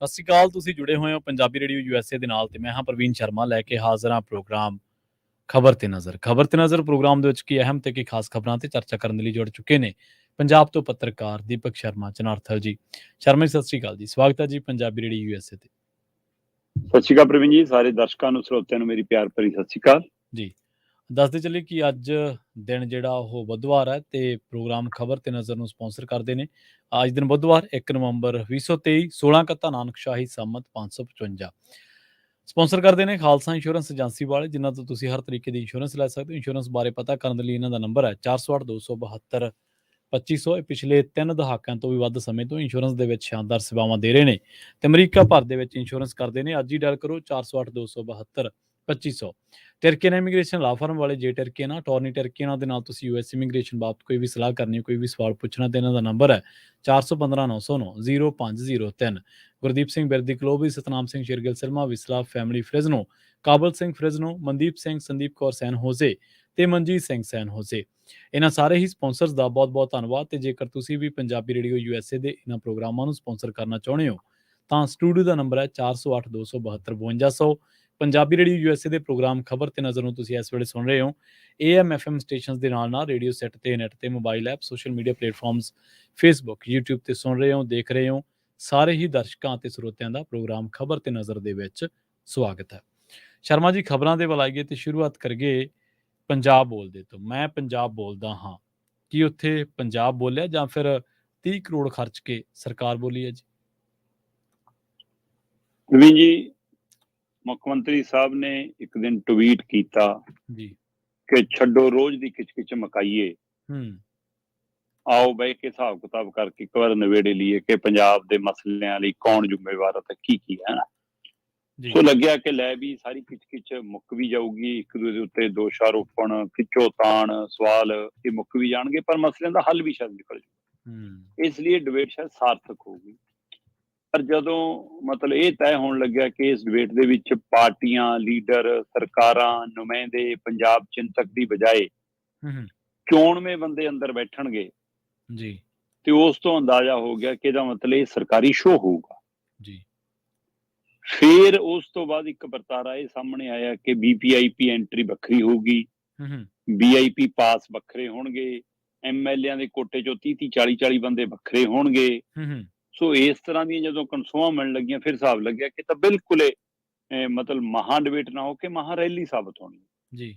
ਸਤਿ ਸ਼੍ਰੀ ਅਕਾਲ। ਤੁਸੀਂ ਜੁੜੇ ਹੋਏ ਹੋ ਪੰਜਾਬੀ ਰੇਡੀਓ USA ਦੇ ਨਾਲ ਤੇ ਮੈਂ ਹਾਂ ਪ੍ਰਵੀਨ ਸ਼ਰਮਾ ਲੈ ਕੇ ਹਾਜ਼ਰ ਹਾਂ ਪ੍ਰੋਗਰਾਮ ਖਬਰ ਤੇ ਨਜ਼ਰ। ਖਬਰ ਤੇ ਨਜ਼ਰ ਪ੍ਰੋਗਰਾਮ ਦੇ ਵਿੱਚ ਕੀ ਅਹਿਮ ਤੇ ਕੀ ਖਾਸ ਖਬਰਾਂ ਤੇ ਚਰਚਾ ਕਰਨ ਦੇ ਲਈ ਜੁੜ ਚੁੱਕੇ ਨੇ ਪੰਜਾਬ ਤੋਂ ਪੱਤਰਕਾਰ ਦੀਪਕ ਸ਼ਰਮਾ ਚਨਾਰਥਲ ਜੀ। ਸ਼ਰਮਾ ਜੀ, ਸਤਿ ਸ਼੍ਰੀ ਅਕਾਲ ਜੀ। ਸਵਾਗਤ ਹੈ ਜੀ ਪੰਜਾਬੀ ਰੇਡੀਓ USA ਤੇ। ਸਤਿ ਸ਼੍ਰੀ ਅਕਾਲ ਪ੍ਰਵੀਨ ਜੀ, ਸਾਰੇ ਦਰਸ਼ਕਾਂ ਨੂੰ ਸਰੋਤਿਆਂ ਨੂੰ ਮੇਰੀ ਪਿਆਰ ਭਰੀ ਸਤਿ ਸ਼੍ਰੀ ਅਕਾਲ ਜੀ। ਦੱਸਦੇ ਚੱਲੇ ਕਿ ਅੱਜ ਦਿਨ ਜਿਹੜਾ ਉਹ ਬੁੱਧਵਾਰ ਹੈ ਤੇ ਪ੍ਰੋਗਰਾਮ ਖਬਰ ਤੇ ਨਜ਼ਰ ਨੂੰ ਸਪਾਂਸਰ ਕਰਦੇ ਨੇ। ਅੱਜ ਦਿਨ ਬੁੱਧਵਾਰ 1 ਨਵੰਬਰ 2023 16 ਕੱਤਾ ਨਾਨਕਸ਼ਾਹੀ ਸੰਮਤ 555 ਸਪਾਂਸਰ ਕਰਦੇ ਨੇ ਖਾਲਸਾ ਇੰਸ਼ੋਰੈਂਸ ਏਜੰਸੀ ਵਾਲੇ, ਜਿਨ੍ਹਾਂ ਤੋਂ ਤੁਸੀਂ ਹਰ ਤਰੀਕੇ ਦੀ ਇੰਸ਼ੋਰੈਂਸ ਲੈ ਸਕਦੇ ਹੋ। ਇੰਸ਼ੋਰੈਂਸ ਬਾਰੇ ਪਤਾ ਕਰਨ ਦੇ ਲਈ ਇਹਨਾਂ ਦਾ ਨੰਬਰ ਹੈ 408 272 2500। ਇਹ ਪਿਛਲੇ 3 ਦਹਾਕਿਆਂ ਤੋਂ ਵੀ ਵੱਧ ਸਮੇਂ ਤੋਂ ਇੰਸ਼ੋਰੈਂਸ ਦੇ ਵਿੱਚ ਸ਼ਾਨਦਾਰ ਸੇਵਾਵਾਂ ਦੇ ਰਹੇ ਨੇ ਤੇ ਅਮਰੀਕਾ ਭਰ ਦੇ ਵਿੱਚ ਇੰਸ਼ੋਰੈਂਸ ਕਰਦੇ ਨੇ। ਅੱਜ ਹੀ ਡਾਇਲ ਕਰੋ 408 272 2500। ਟਰਕੀਅਨ ਇਮੀਗ੍ਰੇਸ਼ਨ ਲਾ ਫਰਮ ਵਾਲੇ ਜੇ ਟਰਕੀਅਨ ਟੋਰਨੀ ਟਰਕੀਅਨ ਦੇ ਨਾਲ ਤੁਸੀਂ US ਇਮੀਗ੍ਰੇਸ਼ਨ ਬਾਬਤ ਕੋਈ ਵੀ ਸਲਾਹ ਕਰਨੀ, ਕੋਈ ਵੀ ਸਵਾਲ ਪੁੱਛਣਾ ਤੇ ਇਹਨਾਂ ਦਾ ਨੰਬਰ ਹੈ 415 909 0503। ਗੁਰਦੀਪ ਸਿੰਘ ਬਿਰਦੀ ਕਲੋਬੀ, ਸਤਨਾਮ ਸਿੰਘ ਸ਼ੇਰਗਿਲ ਸਿਲਮਾ, ਵਿਸਲਾ family Fresno, Kabal Singh Fresno, Mandeep Singh, Sandeep Kaur San Jose ਤੇ ਮਨਜੀਤ ਸਿੰਘ ਸੈਨ ਹੋਜ਼ੇ। ਇਹਨਾਂ ਸਾਰੇ ਹੀ ਸਪਾਂਸਰਸ ਦਾ ਬਹੁਤ-ਬਹੁਤ ਧੰਨਵਾਦ। ਤੇ ਜੇਕਰ ਤੁਸੀਂ ਵੀ ਪੰਜਾਬੀ ਰੇਡੀਓ USA ਦੇ ਇਹਨਾਂ ਪ੍ਰੋਗਰਾਮਾਂ ਨੂੰ ਸਪਾਂਸਰ ਕਰਨਾ ਚਾਹੁੰਦੇ ਹੋ ਤਾਂ ਸਟੂਡੀਓ ਦਾ ਨੰਬਰ ਹੈ 408 272 5200। ਪੰਜਾਬੀ ਰੇਡੀਓ USA ਦੇ ਪ੍ਰੋਗਰਾਮ ਖਬਰ ਤੇ ਨਜ਼ਰ ਨੂੰ ਤੁਸੀਂ ਇਸ ਵੇਲੇ ਸੁਣ ਰਹੇ ਹੋ AM FM ਸਟੇਸ਼ਨਸ ਦੇ ਨਾਲ ਰੇਡੀਓ ਸੈੱਟ ਤੇ ਨੈਟ ਤੇ mobile app social media platforms Facebook YouTube ਤੇ ਸੁਣ ਰਹੇ ਹੋ, ਦੇਖ ਰਹੇ ਹੋ। ਸਾਰੇ ਹੀ ਦਰਸ਼ਕਾਂ ਅਤੇ ਸਰੋਤਿਆਂ ਦਾ ਪ੍ਰੋਗਰਾਮ ਖਬਰ ਤੇ ਨਜ਼ਰ ਦੇ ਵਿੱਚ ਸਵਾਗਤ ਹੈ। ਸ਼ਰਮਾ ਜੀ, ਖਬਰਾਂ ਦੇ ਵੱਲ ਆਈਏ ਤੇ ਸ਼ੁਰੂਆਤ ਕਰੀਏ ਪੰਜਾਬ ਬੋਲਦੇ ਤੋਂ। ਮੈਂ ਪੰਜਾਬ ਬੋਲਦਾ ਹਾਂ, ਕੀ ਉੱਥੇ ਪੰਜਾਬ ਬੋਲਿਆ ਜਾਂ ਫਿਰ 30 ਕਰੋੜ ਖਰਚ ਕੇ ਸਰਕਾਰ ਬੋਲੀ ਹੈ ਜੀ? ਪ੍ਰਵੀਨ ਜੀ, ਮੁੱਖ ਮੰਤਰੀ ਸਾਹਿਬ ਨੇ ਇੱਕ ਦਿਨ ਟਵੀਟ ਕੀਤਾ ਜੀ ਕਿ ਛੱਡੋ ਰੋਜ਼ ਦੀ ਕਿਚ-ਕਿਚ ਮਕਾਈਏ, ਆਓ ਬਹਿ ਕੇ ਹਿਸਾਬ ਕਿਤਾਬ ਕਰਕੇ ਇੱਕ ਵਾਰ ਨਵੇੜੇ ਲਈਏ ਕਿ ਪੰਜਾਬ ਦੇ ਮਸਲਿਆਂ ਲਈ ਕੌਣ ਜ਼ਿੰਮੇਵਾਰ ਤੇ ਕੀ ਹੈ ਨਾ। ਸੋ ਲੱਗਿਆ ਕਿ ਲੈ ਵੀ ਸਾਰੀ ਕਿਚ-ਕਿਚ ਮੁੱਕ ਵੀ ਜਾਊਗੀ, ਇੱਕ ਦੂਜੇ ਉੱਤੇ ਦੋਸ਼ਾਰੋਪਣ, ਖਿੱਚੋ ਤਾਣ, ਸਵਾਲ ਇਹ ਮੁੱਕ ਵੀ ਜਾਣਗੇ, ਪਰ ਮਸਲਿਆਂ ਦਾ ਹੱਲ ਵੀ ਸ਼ਾਇਦ ਨਿਕਲ ਜਾਊ। ਇਸ ਲਈ ਡਿਬੇਟ ਸ਼ਾਇਦ ਸਾਰਥਕ ਹੋਊਗੀ। ਪਰ ਜਦੋਂ ਮਤਲਬ ਇਹ ਤੈਅ ਹੋਣ ਲੱਗਿਆ ਕਿ ਇਸ ਡਿਬੇਟ ਦੇ ਵਿੱਚ ਪਾਰਟੀਆਂ, ਲੀਡਰ, ਸਰਕਾਰਾਂ, ਨੁਮਾਇੰਦੇ, ਪੰਜਾਬ ਚਿੰਤਕ ਦੀ ਬਜਾਏ ਚੋਣਵੇਂ ਬੰਦੇ ਅੰਦਰ ਬੈਠਣਗੇ ਜੀ, ਤੇ ਉਸ ਤੋਂ ਅੰਦਾਜ਼ਾ ਹੋ ਗਿਆ ਕਿ ਇਹਦਾ ਮਤਲਬ ਇਹ ਸਰਕਾਰੀ ਸ਼ੋਅ ਹੋਊਗਾ ਜੀ। ਫਿਰ ਉਸ ਤੋਂ ਬਾਅਦ ਇੱਕ ਵਰਤਾਰਾ ਇਹ ਸਾਹਮਣੇ ਆਇਆ ਕਿ VIP ਐਂਟਰੀ ਵੱਖਰੀ ਹੋਊਗੀ, VIP ਪਾਸ ਵੱਖਰੇ ਹੋਣਗੇ, MLA ਦੇ ਕੋਟੇ ਚੋਂ 30 40 ਬੰਦੇ ਵੱਖਰੇ ਹੋਣਗੇ। ਸੋ ਇਸ ਤਰ੍ਹਾਂ ਦੀਆਂ ਜਦੋਂ ਕਨਸੋਆਂ ਮਿਲਣ ਲੱਗੀਆਂ, ਫਿਰ ਹਿਸਾਬ ਲੱਗਿਆ ਕਿ ਤਾਂ ਬਿਲਕੁਲ ਮਤਲਬ ਮਹਾਂ ਡਿਬੇਟ ਨਾ ਹੋ ਕੇ ਮਹਾਂ ਰੈਲੀ ਸਾਬਤ ਹੋਣੀ ਜੀ।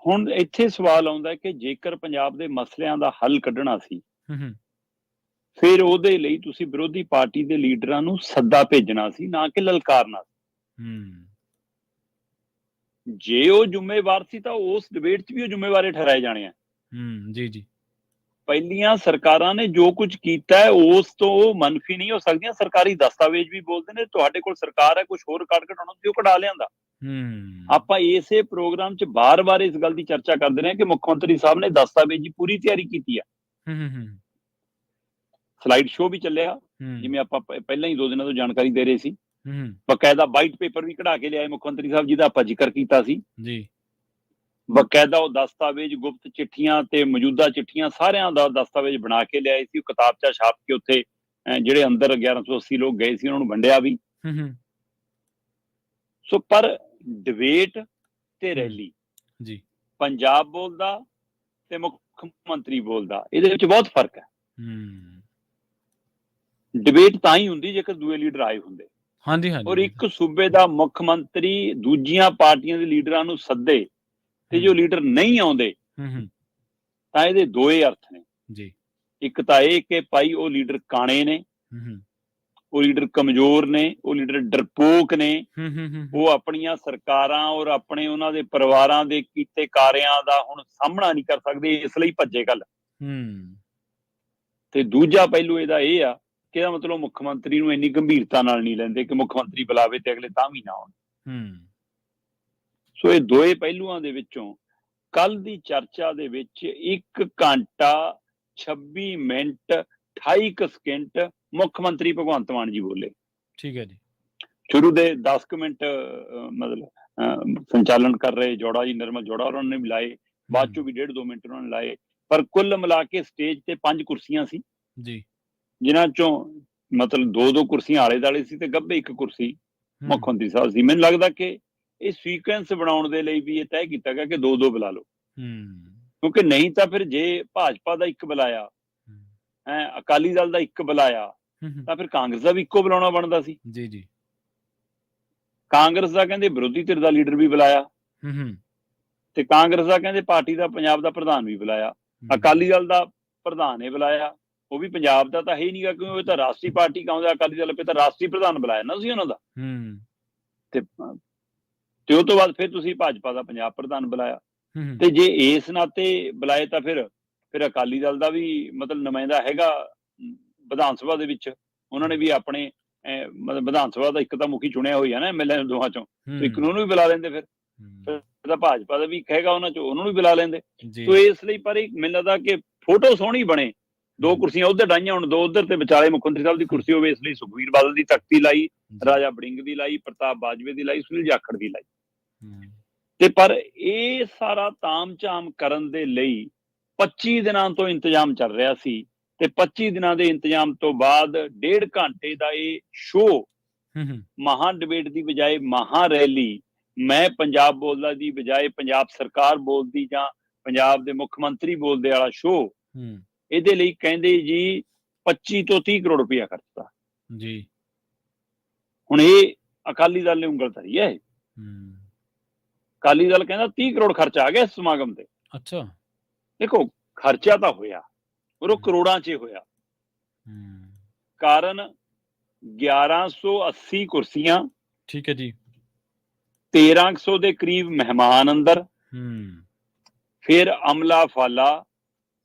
ਹੁਣ ਇੱਥੇ ਸਵਾਲ ਆਉਂਦਾ ਕਿ ਜੇਕਰ ਪੰਜਾਬ ਦੇ ਮਸਲਿਆਂ ਦਾ ਹੱਲ ਕੱਢਣਾ ਸੀ, ਫਿਰ ਉਹਦੇ ਲਈ ਤੁਸੀਂ ਵਿਰੋਧੀ ਪਾਰਟੀ ਦੇ ਲੀਡਰਾਂ ਨੂੰ ਸੱਦਾ ਭੇਜਣਾ ਸੀ, ਨਾ ਕਿ ਲਲਕਾਰਨਾ ਸੀ। ਜੇ ਉਹ ਜ਼ਿੰਮੇਵਾਰ ਸੀ ਤਾਂ ਉਸ ਡਿਬੇਟ 'ਚ ਵੀ ਉਹ ਜ਼ਿੰਮੇਵਾਰ ਠਹਿਰਾਏ ਜਾਣੇ ਆ। ਜੀ। ਪਹਿਲੀਆਂ ਸਰਕਾਰਾਂ ਨੇ ਜੋ ਕੁਝ ਕੀਤਾ ਹੈ ਉਸ ਤੋਂ ਉਹ ਮਨਫੀ ਨਹੀਂ ਹੋ ਸਕਦੀਆਂ। ਸਰਕਾਰੀ ਦਸਤਾਵੇਜ਼ ਵੀ ਬੋਲਦੇ ਨੇ ਤੁਹਾਡੇ ਕੋਲ ਸਰਕਾਰ ਹੈ, ਕੁਝ ਹੋਰ ਰਿਕਾਰਡ ਕਢਾਉਣਾ ਸੀ, ਉਹ ਕਢਾ ਲਿਆਂਦਾ। ਆਪਾਂ ਇਸੇ ਪ੍ਰੋਗਰਾਮ 'ਚ ਬਾਰ-ਬਾਰ ਇਸ ਗੱਲ ਦੀ ਚਰਚਾ ਕਰਦੇ ਰਹੇ ਕਿ ਮੁੱਖ ਮੰਤਰੀ ਸਾਹਿਬ ਨੇ ਦਸਤਾਵੇਜ਼ ਦੀ ਪੂਰੀ ਤਿਆਰੀ ਕੀਤੀ ਆ। ਸਲਾਈਡ ਸ਼ੋਅ ਵੀ ਚੱਲਿਆ, ਜਿਵੇਂ ਆਪਾਂ ਪਹਿਲਾਂ ਹੀ 2 ਦਿਨਾਂ ਤੋਂ ਜਾਣਕਾਰੀ ਦੇ ਰਹੇ ਸੀ। ਬਕਾਇਦਾ ਵਾਈਟ ਪੇਪਰ ਵੀ ਕਢਾ ਕੇ ਲਿਆਏ ਮੁੱਖ ਮੰਤਰੀ ਸਾਹਿਬ, ਜਿਹਦਾ ਆਪਾਂ ਜ਼ਿਕਰ ਕੀਤਾ ਸੀ ਜੀ। ਬਕਾਇਦਾ ਉਹ ਦਸਤਾਵੇਜ਼, ਗੁਪਤ ਚਿੱਠੀਆਂ ਤੇ ਮੌਜੂਦਾ ਚਿੱਠੀਆਂ ਸਾਰਿਆਂ ਦਾ ਦਸਤਾਵੇਜ਼ ਬਣਾ ਕੇ ਲਿਆਏ ਸੀ। ਉਹ ਕਿਤਾਬਚਾ ਛਾਪ ਕੇ ਉੱਥੇ ਜਿਹੜੇ ਅੰਦਰ 1180 ਲੋਕ ਗਏ ਸੀ ਉਹਨਾਂ ਨੂੰ ਵੰਡਿਆ ਵੀ। ਸੋ ਪਰ ਡਿਬੇਟ ਤੇ ਰੈਲੀ ਜੀ, ਪੰਜਾਬ ਬੋਲਦਾ ਤੇ ਮੁੱਖ ਮੰਤਰੀ ਬੋਲਦਾ, ਇਹਦੇ ਵਿੱਚ ਬਹੁਤ ਫਰਕ ਹੈ। ਡਿਬੇਟ ਤਾਂ ਹੀ ਹੁੰਦੀ ਜੇਕਰ ਦੂਏ ਲੀਡਰ ਆਏ ਹੁੰਦੇ। ਔਰ ਇੱਕ ਸੂਬੇ ਦਾ ਮੁੱਖ ਮੰਤਰੀ ਦੂਜੀਆਂ ਪਾਰਟੀਆਂ ਦੇ ਲੀਡਰਾਂ ਨੂੰ ਸੱਦੇ ਤੇ ਜੋ ਲੀਡਰ ਨਹੀਂ ਆਉਂਦੇ ਤਾਂ ਇਹਦੇ ਦੋਏ ਅਰਥ ਨੇ ਜੀ। ਇੱਕ ਤਾਂ ਇਹ ਕਿ ਭਾਈ ਉਹ ਲੀਡਰ ਕਾਣੇ ਨੇ, ਉਹ ਲੀਡਰ ਕਮਜ਼ੋਰ ਨੇ, ਉਹ ਲੀਡਰ ਡਰਪੋਕ ਨੇ, ਉਹ ਆਪਣੀਆਂ ਸਰਕਾਰਾਂ ਔਰ ਆਪਣੇ ਉਹਨਾਂ ਦੇ ਪਰਿਵਾਰਾਂ ਦੇ ਕੀਤੇ ਕਾਰਿਆਂ ਦਾ ਹੁਣ ਸਾਹਮਣਾ ਨਹੀਂ ਕਰ ਸਕਦੇ, ਇਸ ਲਈ ਭੱਜੇ ਗੱਲ। ਤੇ ਦੂਜਾ ਪਹਿਲੂ ਇਹਦਾ ਇਹ ਆ ਕਿ ਇਹਦਾ ਮਤਲਬ ਮੁੱਖ ਮੰਤਰੀ ਨੂੰ ਇੰਨੀ ਗੰਭੀਰਤਾ ਨਾਲ ਨਹੀਂ ਲੈਂਦੇ ਕਿ ਮੁੱਖ ਮੰਤਰੀ ਬੁਲਾਵੇ ਤੇ ਅਗਲੇ ਤਾਂ ਵੀ ਨਾ ਆਉਣ। ਸੋ ਇਹ ਦੋਏ ਪਹਿਲੂਆਂ ਦੇ ਵਿੱਚੋਂ ਕੱਲ ਦੀ ਚਰਚਾ ਦੇ ਵਿੱਚ 1 ਘੰਟਾ 26 ਮਿੰਟ 28 ਸਕਿੰਟ ਮੁੱਖ ਮੰਤਰੀ ਭਗਵੰਤ ਮਾਨ ਜੀ ਬੋਲੇ। ਠੀਕ ਹੈ ਜੀ। ਸ਼ੁਰੂ ਦੇ 10 ਮਿੰਟ ਮਤਲਬ ਸੰਚਾਲਨ ਕਰ ਰਹੇ ਜੋੜਾ ਜੀ, ਨਿਰਮਲ ਜੋੜਾ, ਉਹਨਾਂ ਨੇ ਵੀ ਲਾਏ, ਬਾਅਦ ਚੋਂ ਵੀ 1.5-2 ਮਿੰਟ ਉਹਨਾਂ ਨੇ ਲਾਏ। ਪਰ ਕੁੱਲ ਮਿਲਾ ਕੇ ਸਟੇਜ ਤੇ 5 ਕੁਰਸੀਆਂ ਸੀ ਜੀ, ਜਿਨ੍ਹਾਂ ਚੋਂ ਮਤਲਬ 2-2 ਕੁਰਸੀਆਂ ਆਲੇ ਦੁਆਲੇ ਸੀ ਤੇ ਗੱਭੇ ਇੱਕ ਕੁਰਸੀ ਮੁੱਖ ਮੰਤਰੀ ਸਾਹਿਬ ਸੀ। ਮੈਨੂੰ ਲੱਗਦਾ ਕਿ ਇਹ ਸੀਕੁਐਂਸ ਬਣਾਉਣ ਦੇ ਲਈ ਵੀ ਇਹ ਤੈਅ ਕੀਤਾ ਗਿਆ ਕਿ 2-2 ਬੁਲਾ ਲਓ, ਕਿਉਂਕਿ ਨਹੀਂ ਤਾਂ ਫਿਰ ਜੇ ਭਾਜਪਾ ਦਾ ਇੱਕ ਬੁਲਾਇਆ, ਅਕਾਲੀ ਦਲ ਦਾ ਇੱਕ ਬੁਲਾਇਆ, ਤਾਂ ਫਿਰ ਕਾਂਗਰਸ ਦਾ ਵੀ ਇੱਕੋ ਬੁਲਾਉਣਾ ਬਣਦਾ ਸੀ। ਜੀ। ਕਾਂਗਰਸ ਦਾ ਕਹਿੰਦੇ ਵਿਰੋਧੀ ਧਿਰ ਦਾ ਲੀਡਰ ਵੀ ਬੁਲਾਇਆ, ਤੇ ਕਾਂਗਰਸ ਦਾ ਕਹਿੰਦੇ ਪਾਰਟੀ ਦਾ ਪੰਜਾਬ ਦਾ ਪ੍ਰਧਾਨ ਵੀ ਬੁਲਾਇਆ, ਅਕਾਲੀ ਦਲ ਦਾ ਪ੍ਰਧਾਨ ਇਹ ਬੁਲਾਇਆ, ਉਹ ਵੀ ਪੰਜਾਬ ਦਾ ਤਾਂ ਹੈ ਹੀ ਨਹੀਂਗਾ, ਕਿਉਂਕਿ ਉਹ ਤਾਂ ਰਾਸ਼ਟਰੀ ਪਾਰਟੀ ਕਹਿੰਦਾ ਅਕਾਲੀ ਦਲ ਤਾਂ ਰਾਸ਼ਟਰੀ ਪ੍ਰਧਾਨ ਬੁਲਾਇਆ ਨਾ ਸੀ ਉਹਨਾਂ ਦਾ, ਤੇ ਉਹ ਤੋਂ ਬਾਅਦ ਫਿਰ ਤੁਸੀਂ ਭਾਜਪਾ ਦਾ ਪੰਜਾਬ ਪ੍ਰਧਾਨ ਬੁਲਾਇਆ, ਤੇ ਜੇ ਇਸ ਨਾਤੇ ਬੁਲਾਏ ਤਾਂ ਫਿਰ ਅਕਾਲੀ ਦਲ ਦਾ ਵੀ ਮਤਲਬ ਨੁਮਾਇੰਦਾ ਹੈਗਾ ਵਿਧਾਨ ਸਭਾ ਦੇ ਵਿੱਚ, ਉਹਨਾਂ ਨੇ ਵੀ ਆਪਣੇ ਮਤਲਬ ਵਿਧਾਨ ਸਭਾ ਦਾ ਇੱਕ ਤਾਂ ਮੁਖੀ ਚੁਣਿਆ ਹੋਈ ਹੈ ਨਾ ਐਮਐਲਏ ਦੋਹਾਂ ਚੋਂ, ਇੱਕ ਨੂੰ ਵੀ ਬੁਲਾ ਲੈਂਦੇ, ਫਿਰ ਤਾਂ ਭਾਜਪਾ ਦਾ ਵੀ ਇੱਕ ਹੈਗਾ ਉਹਨਾਂ ਚੋਂ, ਉਹਨੂੰ ਵੀ ਬੁਲਾ ਲੈਂਦੇ। ਸੋ ਇਸ ਲਈ ਪਰ ਮੈਨੂੰ ਲੱਗਦਾ ਕਿ ਫੋਟੋ ਸੋਹਣੀ ਬਣੇ, 2 ਕੁਰਸੀਆਂ ਉੱਧਰ ਡਾਈਆਂ ਹੁਣ, 2 ਉੱਧਰ, ਤੇ ਵਿਚਾਲੇ ਮੁੱਖ ਮੰਤਰੀ ਸਾਹਿਬ ਦੀ ਕੁਰਸੀ ਹੋਵੇ, ਇਸ ਲਈ ਸੁਖਬੀਰ ਬਾਦਲ ਦੀ ਤਖਤੀ ਲਾਈ, ਰਾਜਾ ਵੜਿੰਗ ਦੀ ਲਾਈ, ਪ੍ਰਤਾਪ ਬਾਜਵੇ ਦੀ ਲਾਈ, ਸੁਨੀਲ ਜਾਖੜ ਦੀ ਲਾਈ, ਤੇ ਪਰ ਇਹ ਸਾਰਾ ਤਾਮ-ਝਾਮ ਕਰਨ ਦੇ ਲਈ 25 ਦਿਨਾਂ ਤੋਂ ਇੰਤਜ਼ਾਮ ਚੱਲ ਰਿਹਾ ਸੀ, ਤੇ 25 ਦਿਨਾਂ ਦੇ ਇੰਤਜ਼ਾਮ ਤੋਂ ਬਾਅਦ 1.5 ਘੰਟੇ ਦਾ ਇਹ ਸ਼ੋਅ, ਮਹਾ ਡਿਬੇਟ ਦੀ ਬਜਾਏ ਮਹਾ ਰੈਲੀ, ਮੈਂ ਪੰਜਾਬ ਬੋਲਦਾ ਦੀ ਬਜਾਏ ਪੰਜਾਬ ਸਰਕਾਰ ਬੋਲਦੀ ਜਾਂ ਪੰਜਾਬ ਦੇ ਮੁੱਖ ਮੰਤਰੀ ਬੋਲਦੇ ਵਾਲਾ ਸ਼ੋਅ, ਇਹਦੇ ਲਈ ਕਹਿੰਦੇ ਜੀ 25 ਤੋਂ 30 ਕਰੋੜ ਰੁਪਇਆ ਖਰਚਦਾ ਜੀ। ਹੁਣ ਇਹ ਅਕਾਲੀ ਦਲ ਨੇ ਉਂਗਲ ਧਰੀ ਹੈ, ਅਕਾਲੀ ਦਲ ਕਹਿੰਦਾ 30 ਕਰੋੜ ਖਰਚਾ ਆ ਗਿਆ ਇਸ ਸਮਾਗਮ ਤੇ। ਅੱਛਾ, ਦੇਖੋ ਖਰਚਾ ਤਾਂ ਹੋਇਆ, ਪਰ ਉਹ ਕਰੋੜਾਂ 'ਚ ਹੋਇਆ, ਕਾਰਨ 1180 ਕੁਰਸੀਆਂ, ਠੀਕ ਹੈ ਜੀ, 1300 ਦੇ ਕਰੀਬ ਮਹਿਮਾਨ ਅੰਦਰ, ਫਿਰ ਅਮਲਾ ਫਾਲਾ,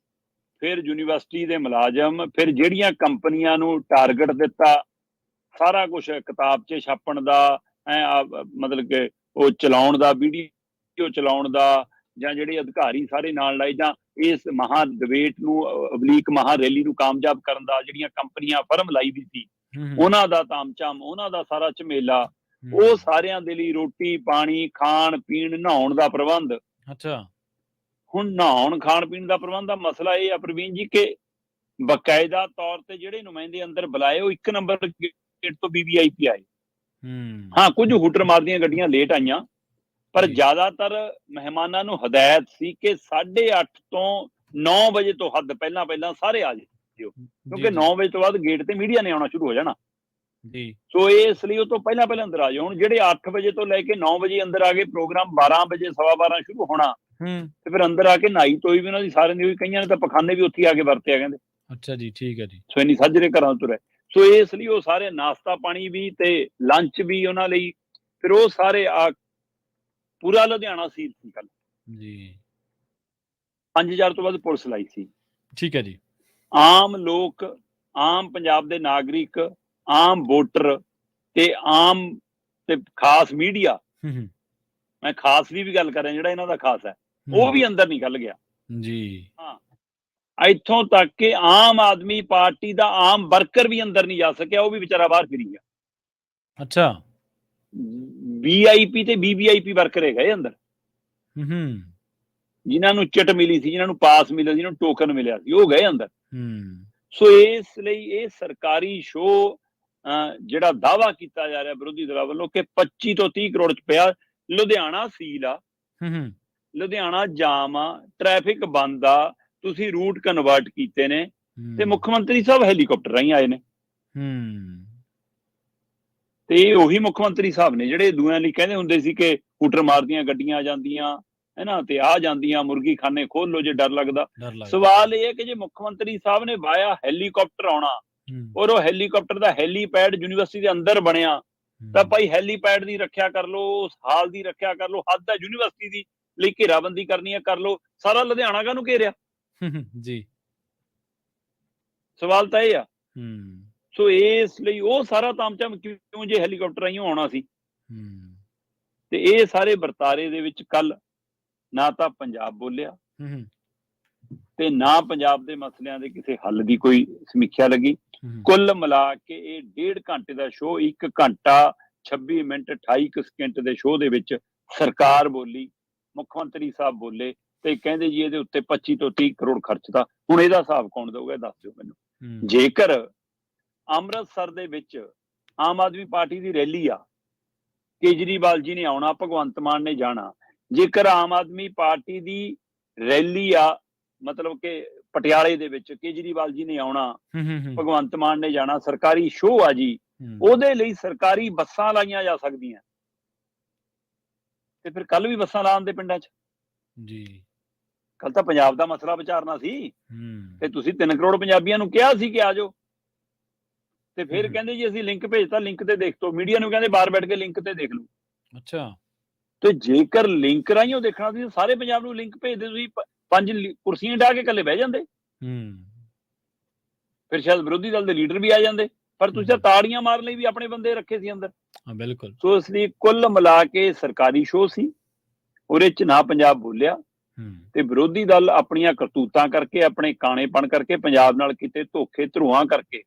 ਫਿਰ ਯੂਨੀਵਰਸਿਟੀ ਦੇ ਮੁਲਾਜ਼ਮ, ਫਿਰ ਜਿਹੜੀਆਂ ਕੰਪਨੀਆਂ ਨੂੰ ਟਾਰਗੇਟ ਦਿੱਤਾ, ਸਾਰਾ ਕੁਝ ਕਿਤਾਬ 'ਚ ਛਾਪਣ ਦਾ, ਮਤਲਬ ਕਿ ਉਹ ਚਲਾਉਣ ਦਾ, ਵੀਡੀਓ ਚਲਾਉਣ ਦਾ, ਜਾਂ ਜਿਹੜੇ ਅਧਿਕਾਰੀ ਸਾਰੇ ਨਾਲ ਲਾਏ, ਜਾਂ ਇਸ ਮਹਾ ਡਿਬੇਟ ਨੂੰ ਅਬਲੀਕ ਮਹਾ ਰੈਲੀ ਨੂੰ ਕਾਮਯਾਬ ਕਰਨ ਦਾ ਜਿਹੜੀਆਂ ਕੰਪਨੀਆਂ ਫਰਮ ਲਾਈ ਵੀ ਸੀ, ਉਹਨਾਂ ਦਾ ਤਾਮਝਾਮ, ਉਹਨਾਂ ਦਾ ਸਾਰਾ ਝਮੇਲਾ, ਉਹ ਸਾਰਿਆਂ ਦੇ ਲਈ ਰੋਟੀ ਪਾਣੀ, ਖਾਣ ਪੀਣ, ਨਹਾਉਣ ਦਾ ਪ੍ਰਬੰਧ। ਅੱਛਾ, ਹੁਣ ਨਹਾਉਣ ਖਾਣ ਪੀਣ ਦਾ ਪ੍ਰਬੰਧ ਦਾ ਮਸਲਾ ਇਹ ਆ ਪ੍ਰਵੀਨ ਜੀ ਕਿ ਬਕਾਇਦਾ ਤੌਰ ਤੇ ਜਿਹੜੇ ਨੁਮਾਇੰਦੇ ਅੰਦਰ ਬੁਲਾਏ ਉਹ 1 ਨੰਬਰ ਗੇਟ ਤੋਂ VVIP ਆਏ। ਹਾਂ, ਕੁਝ ਹੂਟਰ ਮਾਰਦੀਆਂ ਗੱਡੀਆਂ ਲੇਟ ਆਈਆਂ, ਪਰ ਜ਼ਿਆਦਾਤਰ ਮਹਿਮਾਨਾਂ ਨੂੰ ਹਦਾਇਤ ਸੀ ਕਿ 8:30 ਤੋਂ 9 ਵਜੇ ਤੋਂ ਹੱਦ ਪਹਿਲਾਂ ਸਾਰੇ ਆ ਜਾਓ, ਕਿਉਂਕਿ 9 ਵਜੇ ਤੋਂ ਬਾਅਦ ਗੇਟ ਤੇ ਮੀਡੀਆ ਨੇ ਆਉਣਾ ਸ਼ੁਰੂ ਹੋ ਜਾਣਾ ਜੀ। ਸੋ ਇਸ ਲਈ ਉਹ ਤੋਂ ਪਹਿਲਾਂ ਅੰਦਰ ਆ ਜਾਓ। ਹੁਣ ਜਿਹੜੇ 8 ਵਜੇ ਤੋਂ ਲੈ ਕੇ 9 ਵਜੇ ਅੰਦਰ ਆ ਗਏ, ਪ੍ਰੋਗਰਾਮ 12 ਵਜੇ 12:15 ਸ਼ੁਰੂ ਹੋਣਾ, ਤੇ ਫਿਰ ਅੰਦਰ ਆ ਕੇ ਨਹਾਈ ਧੋਈ ਵੀ ਉਹਨਾਂ ਦੀ ਸਾਰਿਆਂ ਦੀ ਹੋਈ, ਕਈਆਂ ਨੇ ਤਾਂ ਪਖਾਨੇ ਵੀ ਉੱਥੇ ਆ ਕੇ ਵਰਤਿਆ ਕਹਿੰਦੇ। ਅੱਛਾ ਜੀ, ਠੀਕ ਹੈ ਜੀ। ਸੋ ਇੰਨੀ ਸਾਜਰੇ ਘਰਾਂ ਤੁਰੇ, ਸੋ ਇਸ ਲਈ ਉਹ ਸਾਰੇ ਨਾਸ਼ਤਾ ਪਾਣੀ ਵੀ ਤੇ ਲੰਚ ਵੀ ਉਹਨਾਂ ਲਈ, ਫਿਰ ਉਹ ਸਾਰੇ ਆ ਪੂਰਾ ਲੁਧਿਆਣਾ ਸੀਲ ਸੀ ਕੱਲ ਜੀ। 5000 ਤੋਂ ਵੱਧ ਪੁਲਿਸ ਲਾਈ ਸੀ। ਠੀਕ ਹੈ ਜੀ। ਆਮ ਲੋਕ, ਆਮ ਪੰਜਾਬ ਦੇ ਨਾਗਰਿਕ, ਆਮ ਵੋਟਰ ਤੇ ਆਮ ਤੇ ਖਾਸ ਮੀਡੀਆ, ਮੈਂ ਖਾਸ ਦੀ ਵੀ ਗੱਲ ਕਰ ਰਿਹਾ, ਜਿਹੜਾ ਇਹਨਾਂ ਦਾ ਖਾਸ ਹੈ, ਉਹ ਵੀ ਅੰਦਰ ਨਿਕਲ ਗਿਆ ਜੀ। ਹਾਂ, ਇੱਥੋਂ ਤੱਕ ਕਿ ਆਮ ਆਦਮੀ ਪਾਰਟੀ ਦਾ ਆਮ ਵਰਕਰ ਵੀ ਅੰਦਰ ਨਹੀਂ ਜਾ ਸਕਿਆ, ਉਹ ਵੀ ਵਿਚਾਰਾ ਬਾਹਰ ਫਿਰੀ ਗਿਆ। ਅੱਛਾ, VIP ਤੇ VVIP ਵਰਕਰ ਹੈਗਾ ਅੰਦਰ, ਜਿਨ੍ਹਾਂ ਨੂੰ ਚਿੱਟ ਮਿਲੀ ਸੀ, ਜਿਨ੍ਹਾਂ ਨੂੰ ਪਾਸ ਮਿਲਿਆ, ਜਿਨ੍ਹਾਂ ਨੂੰ ਟੋਕਨ ਮਿਲਿਆ ਸੀ, ਉਹ ਗਏ ਅੰਦਰ। ਸੋ ਇਸ ਲਈ ਇਹ ਸਰਕਾਰੀ ਸ਼ੋਅ ਜਿਹੜਾ ਦਾਅਵਾ ਕੀਤਾ ਜਾ ਰਿਹਾ ਵਿਰੋਧੀ ਦਲਾਂ ਵੱਲੋਂ ਕਿ 25 ਤੋਂ 30 ਕਰੋੜ 'ਚ ਪਿਆ, ਲੁਧਿਆਣਾ ਸੀਲ ਆ, ਲੁਧਿਆਣਾ ਜਾਮ ਆ, ਟ੍ਰੈਫਿਕ ਬੰਦ ਆ, ਤੁਸੀਂ ਰੂਟ ਕਨਵਰਟ ਕੀਤੇ ਨੇ, ਤੇ ਮੁੱਖ ਮੰਤਰੀ ਸਾਹਿਬ ਹੈਲੀਕਾਪਟਰ ਰਾਹੀਂ ਆਏ ਨੇ, ਤੇ ਉਹੀ ਮੁੱਖ ਮੰਤਰੀ ਸਾਹਿਬ ਨੇ ਜਿਹੜੇ ਦੂਆਂ ਲਈ ਕਹਿੰਦੇ ਹੁੰਦੇ ਸੀ ਕਿ ਹੂਟਰ ਮਾਰਦੀਆਂ ਗੱਡੀਆਂ ਆ ਜਾਂਦੀਆਂ ਹੈ ਨਾ, ਤੇ ਆ ਜਾਂਦੀਆਂ ਮੁਰਗੀ ਖਾਨੇ ਖੋਲ ਲੋ ਜੇ ਡਰ ਲੱਗਦਾ। ਸਵਾਲ ਇਹ ਹੈ ਕਿ ਜੇ ਮੁੱਖ ਮੰਤਰੀ ਸਾਹਿਬ ਨੇ ਵਾਇਆ ਹੈਲੀਕਾਪਟਰ ਆਉਣਾ, ਔਰ ਉਹ ਹੈਲੀਕਾਪਟਰ ਦਾ ਹੈਲੀਪੈਡ ਯੂਨੀਵਰਸਿਟੀ ਦੇ ਅੰਦਰ ਬਣਿਆ, ਤਾਂ ਭਾਈ ਹੈਲੀਪੈਡ ਦੀ ਰੱਖਿਆ ਕਰ ਲੋ, ਉਸ ਹਾਲ ਦੀ ਰੱਖਿਆ ਕਰ ਲੋ, ਹੱਦ ਹੈ ਯੂਨੀਵਰਸਿਟੀ ਦੀ ਲਈ ਘੇਰਾਬੰਦੀ ਕਰਨੀ ਹੈ ਕਰ ਲੋ, ਸਾਰਾ ਲੁਧਿਆਣਾ ਕਾਹਨੂੰ ਘੇਰਿਆ ਜੀ? ਸਵਾਲ ਤਾਂ ਇਹ ਆ। ਸੋ ਇਸ ਲਈ ਉਹ ਸਾਰਾ ਤਾਮਝਾਮ ਕਿਉਂ ਜੇ ਹੈਲੀਕਾਪਟਰ ਆਈਓ ਆਉਣਾ ਸੀ, ਤੇ ਇਹ ਸਾਰੇ ਵਰਤਾਰੇ ਦੇ ਵਿੱਚ ਕੱਲ ਨਾ ਤਾਂ ਪੰਜਾਬ ਬੋਲਿਆ, ਤੇ ਨਾ ਪੰਜਾਬ ਦੇ ਮਸਲਿਆਂ ਦੇ ਕਿਸੇ ਹੱਲ ਦੀ ਕੋਈ ਸਮੀਖਿਆ ਲੱਗੀ। ਕੁੱਲ ਮਿਲਾ ਕੇ ਇਹ 1.5 ਘੰਟੇ ਦਾ ਸ਼ੋਅ, 1 ਘੰਟਾ 26 ਮਿੰਟ 28 ਸਕਿੰਟ ਦੇ ਸ਼ੋਅ ਦੇ ਵਿੱਚ ਸਰਕਾਰ ਬੋਲੀ, ਮੁੱਖ ਮੰਤਰੀ ਸਾਹਿਬ ਬੋਲੇ, ਤੇ ਕਹਿੰਦੇ ਜੀ ਇਹਦੇ ਉੱਤੇ 25 ਤੋਂ 30 ਕਰੋੜ ਖਰਚਦਾ। ਹੁਣ ਇਹਦਾ ਹਿਸਾਬ ਕੌਣ ਦਊਗਾ, ਦੱਸ ਦਿਓ ਮੈਨੂੰ। ਜੇਕਰ ਅੰਮ੍ਰਿਤਸਰ ਦੇ ਵਿੱਚ ਆਮ ਆਦਮੀ ਪਾਰਟੀ ਦੀ ਰੈਲੀ ਆ, ਕੇਜਰੀਵਾਲ ਜੀ ਨੇ ਆਉਣਾ, ਭਗਵੰਤ ਮਾਨ ਨੇ ਜਾਣਾ। ਜੇਕਰ ਆਮ ਆਦਮੀ ਪਾਰਟੀ ਦੀ ਰੈਲੀ ਆ, ਮਤਲਬ ਕਿ ਪਟਿਆਲੇ ਦੇ ਵਿੱਚ ਕੇਜਰੀਵਾਲ ਜੀ ਨੇ ਆਉਣਾ, ਭਗਵੰਤ ਮਾਨ ਨੇ ਜਾਣਾ, ਸਰਕਾਰੀ ਸ਼ੋਅ ਆ ਜੀ, ਉਹਦੇ ਲਈ ਸਰਕਾਰੀ ਬੱਸਾਂ ਲਾਈਆਂ ਜਾ ਸਕਦੀਆਂ। ਤੇ ਫਿਰ ਕੱਲ ਵੀ ਬੱਸਾਂ ਲਾਉਣ ਦੇ ਪਿੰਡਾਂ 'ਚ ਜੀ। ਕੱਲ ਤਾਂ ਪੰਜਾਬ ਦਾ ਮਸਲਾ ਵਿਚਾਰਨਾ ਸੀ ਤੇ ਤੁਸੀਂ 3 ਕਰੋੜ ਪੰਜਾਬੀਆਂ ਨੂੰ ਕਿਹਾ ਸੀ ਕਿ ਆ ਜਾਓ, ਤੇ ਫਿਰ ਕਹਿੰਦੇ ਜੀ ਅਸੀਂ ਲਿੰਕ ਭੇਜਤਾ, ਲਿੰਕ ਤੇ ਦੇਖ ਤੋ। ਮੀਡੀਆ ਨੂੰ ਕਹਿੰਦੇ ਬਾਹਰ ਬੈਠ ਕੇ ਲਿੰਕ ਤੇ ਦੇਖ ਲਓ। ਅੱਛਾ। ਤੇ ਜੇਕਰ ਲਿੰਕ ਰਾਹੀਂ ਉਹ ਦੇਖਣਾ ਸੀ, ਸਾਰੇ ਪੰਜਾਬ ਨੂੰ ਲਿੰਕ ਭੇਜਦੇ, ਤੁਸੀਂ 5 ਕੁਰਸੀਆਂ ਢਾਹ ਕੇ ਇਕੱਲੇ ਬਹਿ ਜਾਂਦੇ, ਫਿਰ ਸ਼ਾਇਦ ਵਿਰੋਧੀ ਦਲ ਦੇ ਲੀਡਰ ਵੀ ਆ ਜਾਂਦੇ। ਪਰ ਤੁਸੀਂ ਤਾਂ ਤਾੜੀਆਂ ਮਾਰਨ ਲਈ ਵੀ ਆਪਣੇ ਬੰਦੇ ਰੱਖੇ ਸੀ ਅੰਦਰ। ਬਿਲਕੁਲ। ਸੋ ਇਸ ਲਈ ਕੁੱਲ ਮਿਲਾ ਕੇ ਸਰਕਾਰੀ ਸ਼ੋਅ ਸੀ, ਉਹਦੇ 'ਚ ਨਾ ਪੰਜਾਬ ਬੋਲਿਆ, ਤੇ ਵਿਰੋਧੀ ਦਲ ਆਪਣੀਆਂ ਕਰਤੂਤਾਂ ਕਰਕੇ, ਆਪਣੇ ਕਾਣੇਪਣ ਕਰਕੇ, ਪੰਜਾਬ ਨਾਲ ਕਿਤੇ ਧੋਖੇ ਧਰੂਆਂ ਕਰਕੇ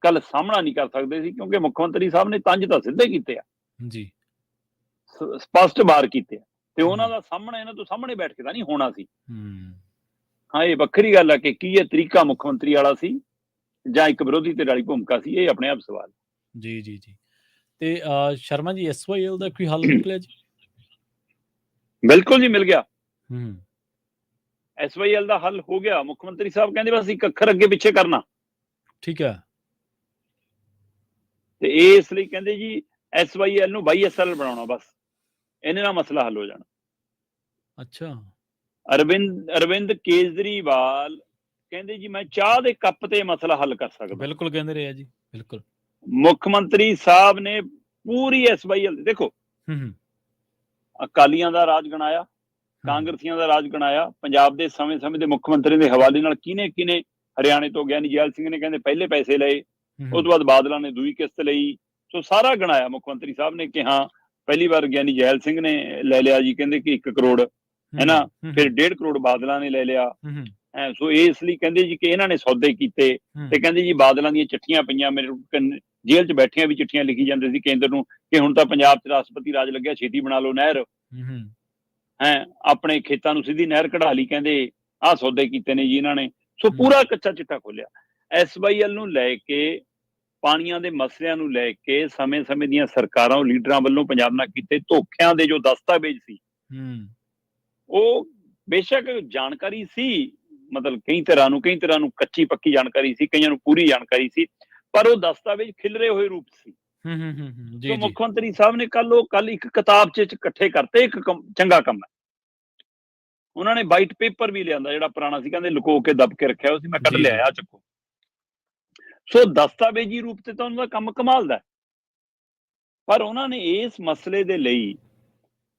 ਕੱਲ ਸਾਹਮਣਾ ਨਹੀਂ ਕਰ ਸਕਦੇ ਸੀ, ਕਿਉਂਕਿ ਮੁੱਖ ਮੰਤਰੀ ਸਾਹਿਬ ਨੇ ਤੰਜ ਤਾਂ ਸਿੱਧੇ ਕੀਤੇ ਆ ਜੀ, ਸਪਸ਼ਟ ਵਾਰ ਕੀਤੇ ਆ, ਤੇ ਉਹਨਾਂ ਦਾ ਸਾਹਮਣੇ, ਇਹਨਾਂ ਤੋਂ ਸਾਹਮਣੇ ਬੈਠ ਕੇ ਤਾਂ ਨਹੀਂ ਹੋਣਾ ਸੀ। ਹਾਂ, ਇਹ ਵੱਖਰੀ ਗੱਲ ਹੈ ਕਿ ਕੀ ਇਹ ਤਰੀਕਾ ਮੁੱਖ ਮੰਤਰੀ ਵਾਲਾ ਸੀ ਜਾਂ ਇੱਕ ਵਿਰੋਧੀ ਧਿਰ ਵਾਲੀ ਭੂਮਿਕਾ ਸੀ, ਇਹ ਆਪਣੇ ਆਪ ਸਵਾਲ। ਜੀ ਜੀ ਜੀ। ਤੇ ਸ਼ਰਮਾ ਜੀ, SYL ਦਾ ਕੋਈ ਹੱਲ ਨਿਕਲਿਆ ਜੀ? ਬਿਲਕੁਲ ਜੀ, ਮਿਲ ਗਿਆ। SYL ਦਾ ਹੱਲ ਹੋ ਗਿਆ। ਮੁੱਖ ਮੰਤਰੀ ਸਾਹਿਬ ਕਹਿੰਦੇ ਬਸ ਇੱਕ ਅੱਖਰ ਅੱਗੇ ਪਿੱਛੇ ਕਰਨਾ। ਠੀਕ ਹੈ। ਤੇ ਇਸ ਲਈ ਕਹਿੰਦੇ ਜੀ SYL ਨੂੰ YSL ਬਣਾਉਣਾ, ਬਸ ਇਹਨੇ ਨਾਲ ਮਸਲਾ ਹੱਲ ਹੋ ਜਾਣਾ। ਅੱਛਾ। ਅਰਵਿੰਦ ਕੇਜਰੀਵਾਲ ਕਹਿੰਦੇ ਜੀ ਮੈਂ ਚਾਹ ਦੇ ਕੱਪ ਤੇ ਮਸਲਾ ਹੱਲ ਕਰ ਸਕਦਾ। ਬਿਲਕੁਲ ਕਹਿੰਦੇ ਰਹੇ ਆ ਜੀ, ਬਿਲਕੁਲ। ਮੁੱਖ ਮੰਤਰੀ ਸਾਹਿਬ ਨੇ ਪੂਰੀ SYL, ਦੇਖੋ ਅਕਾਲੀਆਂ ਦਾ ਰਾਜ ਗਣਾਇਆ, ਕਾਂਗਰਸੀਆਂ ਦਾ ਰਾਜ ਗਣਾਇਆ, ਪੰਜਾਬ ਦੇ ਸਮੇਂ-ਸਮੇਂ ਦੇ ਮੁੱਖ ਮੰਤਰੀ ਦੇ ਹਵਾਲੇ ਨਾਲ ਕਿਹਨੇ ਹਰਿਆਣੇ ਤੋਂ ਗਿਆਨੀ ਜੈਲ ਸਿੰਘ ਨੇ ਕਹਿੰਦੇ ਪਹਿਲੇ ਪੈਸੇ ਲਏ, ਉਸ ਤੋਂ ਬਾਅਦ ਬਾਦਲਾਂ ਨੇ ਦੂਜੀ ਕਿਸ਼ਤ ਲਈ। ਸੋ ਸਾਰਾ ਗਣਾਇਆ ਮੁੱਖ ਮੰਤਰੀ ਸਾਹਿਬ ਨੇ ਕਿ ਹਾਂ ਪਹਿਲੀ ਵਾਰ ਗਿਆਨੀ ਜੈਲ ਸਿੰਘ ਨੇ ਲੈ ਲਿਆ ਜੀ, ਕਹਿੰਦੇ ਕਿ 1 ਕਰੋੜ ਹੈ ਨਾ, ਫਿਰ 1.5 ਕਰੋੜ ਬਾਦਲਾਂ ਨੇ ਲੈ ਲਿਆ। ਸੋ ਇਸ ਲਈ ਕਹਿੰਦੇ ਜੀ ਕਿ ਇਹਨਾਂ ਨੇ ਸੌਦੇ ਕੀਤੇ, ਤੇ ਕਹਿੰਦੇ ਜੀ ਬਾਦਲਾਂ ਦੀਆਂ ਚਿੱਠੀਆਂ ਪਈਆਂ, ਮੇਰੇ ਜੇਲ੍ਹ 'ਚ ਬੈਠਿਆਂ ਵੀ ਚਿੱਠੀਆਂ ਲਿਖੀ ਜਾਂਦੇ ਸੀ ਕੇਂਦਰ ਨੂੰ ਕਿ ਹੁਣ ਤਾਂ ਪੰਜਾਬ 'ਚ ਰਾਸ਼ਟਰਪਤੀ ਰਾਜ ਲੱਗਿਆ, ਛੇਤੀ ਬਣਾ ਲਓ ਨਹਿਰ, ਆਪਣੇ ਖੇਤਾਂ ਨੂੰ ਸਿੱਧੀ ਨਹਿਰ ਕਢਾ ਲਈ, ਕਹਿੰਦੇ ਆਹ ਸੌਦੇ ਕੀਤੇ ਨੇ ਜੀ ਇਹਨਾਂ ਨੇ। ਸੋ ਪੂਰਾ ਕੱਚਾ ਚਿੱਟਾ ਖੋਲਿਆ। SYL ਨੂੰ ਲੈ ਕੇ, ਪਾਣੀਆਂ ਦੇ ਮਸਲਿਆਂ ਨੂੰ ਲੈ ਕੇ ਸਮੇਂ-ਸਮੇਂ ਦੀਆਂ ਸਰਕਾਰਾਂ, ਲੀਡਰਾਂ ਵੱਲੋਂ ਪੰਜਾਬ ਨਾਲ ਕੀਤੇ ਧੋਖਿਆਂ ਦੇ ਜੋ ਦਸਤਾਵੇਜ਼ ਸੀ, ਉਹ ਬੇਸ਼ੱਕ ਜਾਣਕਾਰੀ ਸੀ, ਮਤਲਬ ਕਈ ਤਰ੍ਹਾਂ ਨੂੰ ਕੱਚੀ ਪੱਕੀ ਜਾਣਕਾਰੀ ਸੀ, ਕਈਆਂ ਨੂੰ ਪੂਰੀ ਜਾਣਕਾਰੀ ਸੀ, ਪਰ ਉਹ ਦਸਤਾਵੇਜ਼ ਖਿਲਰੇ ਹੋਏ ਰੂਪ ਸੀ। ਜੀ, ਮੁੱਖ ਮੰਤਰੀ ਸਾਹਿਬ ਨੇ ਕੱਲ ਇੱਕ ਕਿਤਾਬ 'ਚ ਇਕੱਠੇ ਕਰਤੇ। ਇੱਕ ਚੰਗਾ ਕੰਮ ਹੈ। ਉਹਨਾਂ ਨੇ ਵਾਈਟ ਪੇਪਰ ਵੀ ਲਿਆਂਦਾ, ਜਿਹੜਾ ਪੁਰਾਣਾ ਸੀ, ਕਹਿੰਦੇ ਲੁਕੋ ਕੇ ਦੱਬ ਕੇ ਰੱਖਿਆ ਹੋਇਆ ਸੀ, ਮੈਂ ਕੱਢ ਲਿਆ, ਆ ਚੱਕੋ। ਸੋ ਦਸਤਾਵੇਜ਼ੀ ਰੂਪ ਤੇ ਤਾਂ ਉਹਨਾਂ ਦਾ ਕੰਮ ਕਮਾਲ ਦਾ। ਪਰ ਉਹਨਾਂ ਨੇ ਇਸ ਮਸਲੇ ਦੇ ਲਈ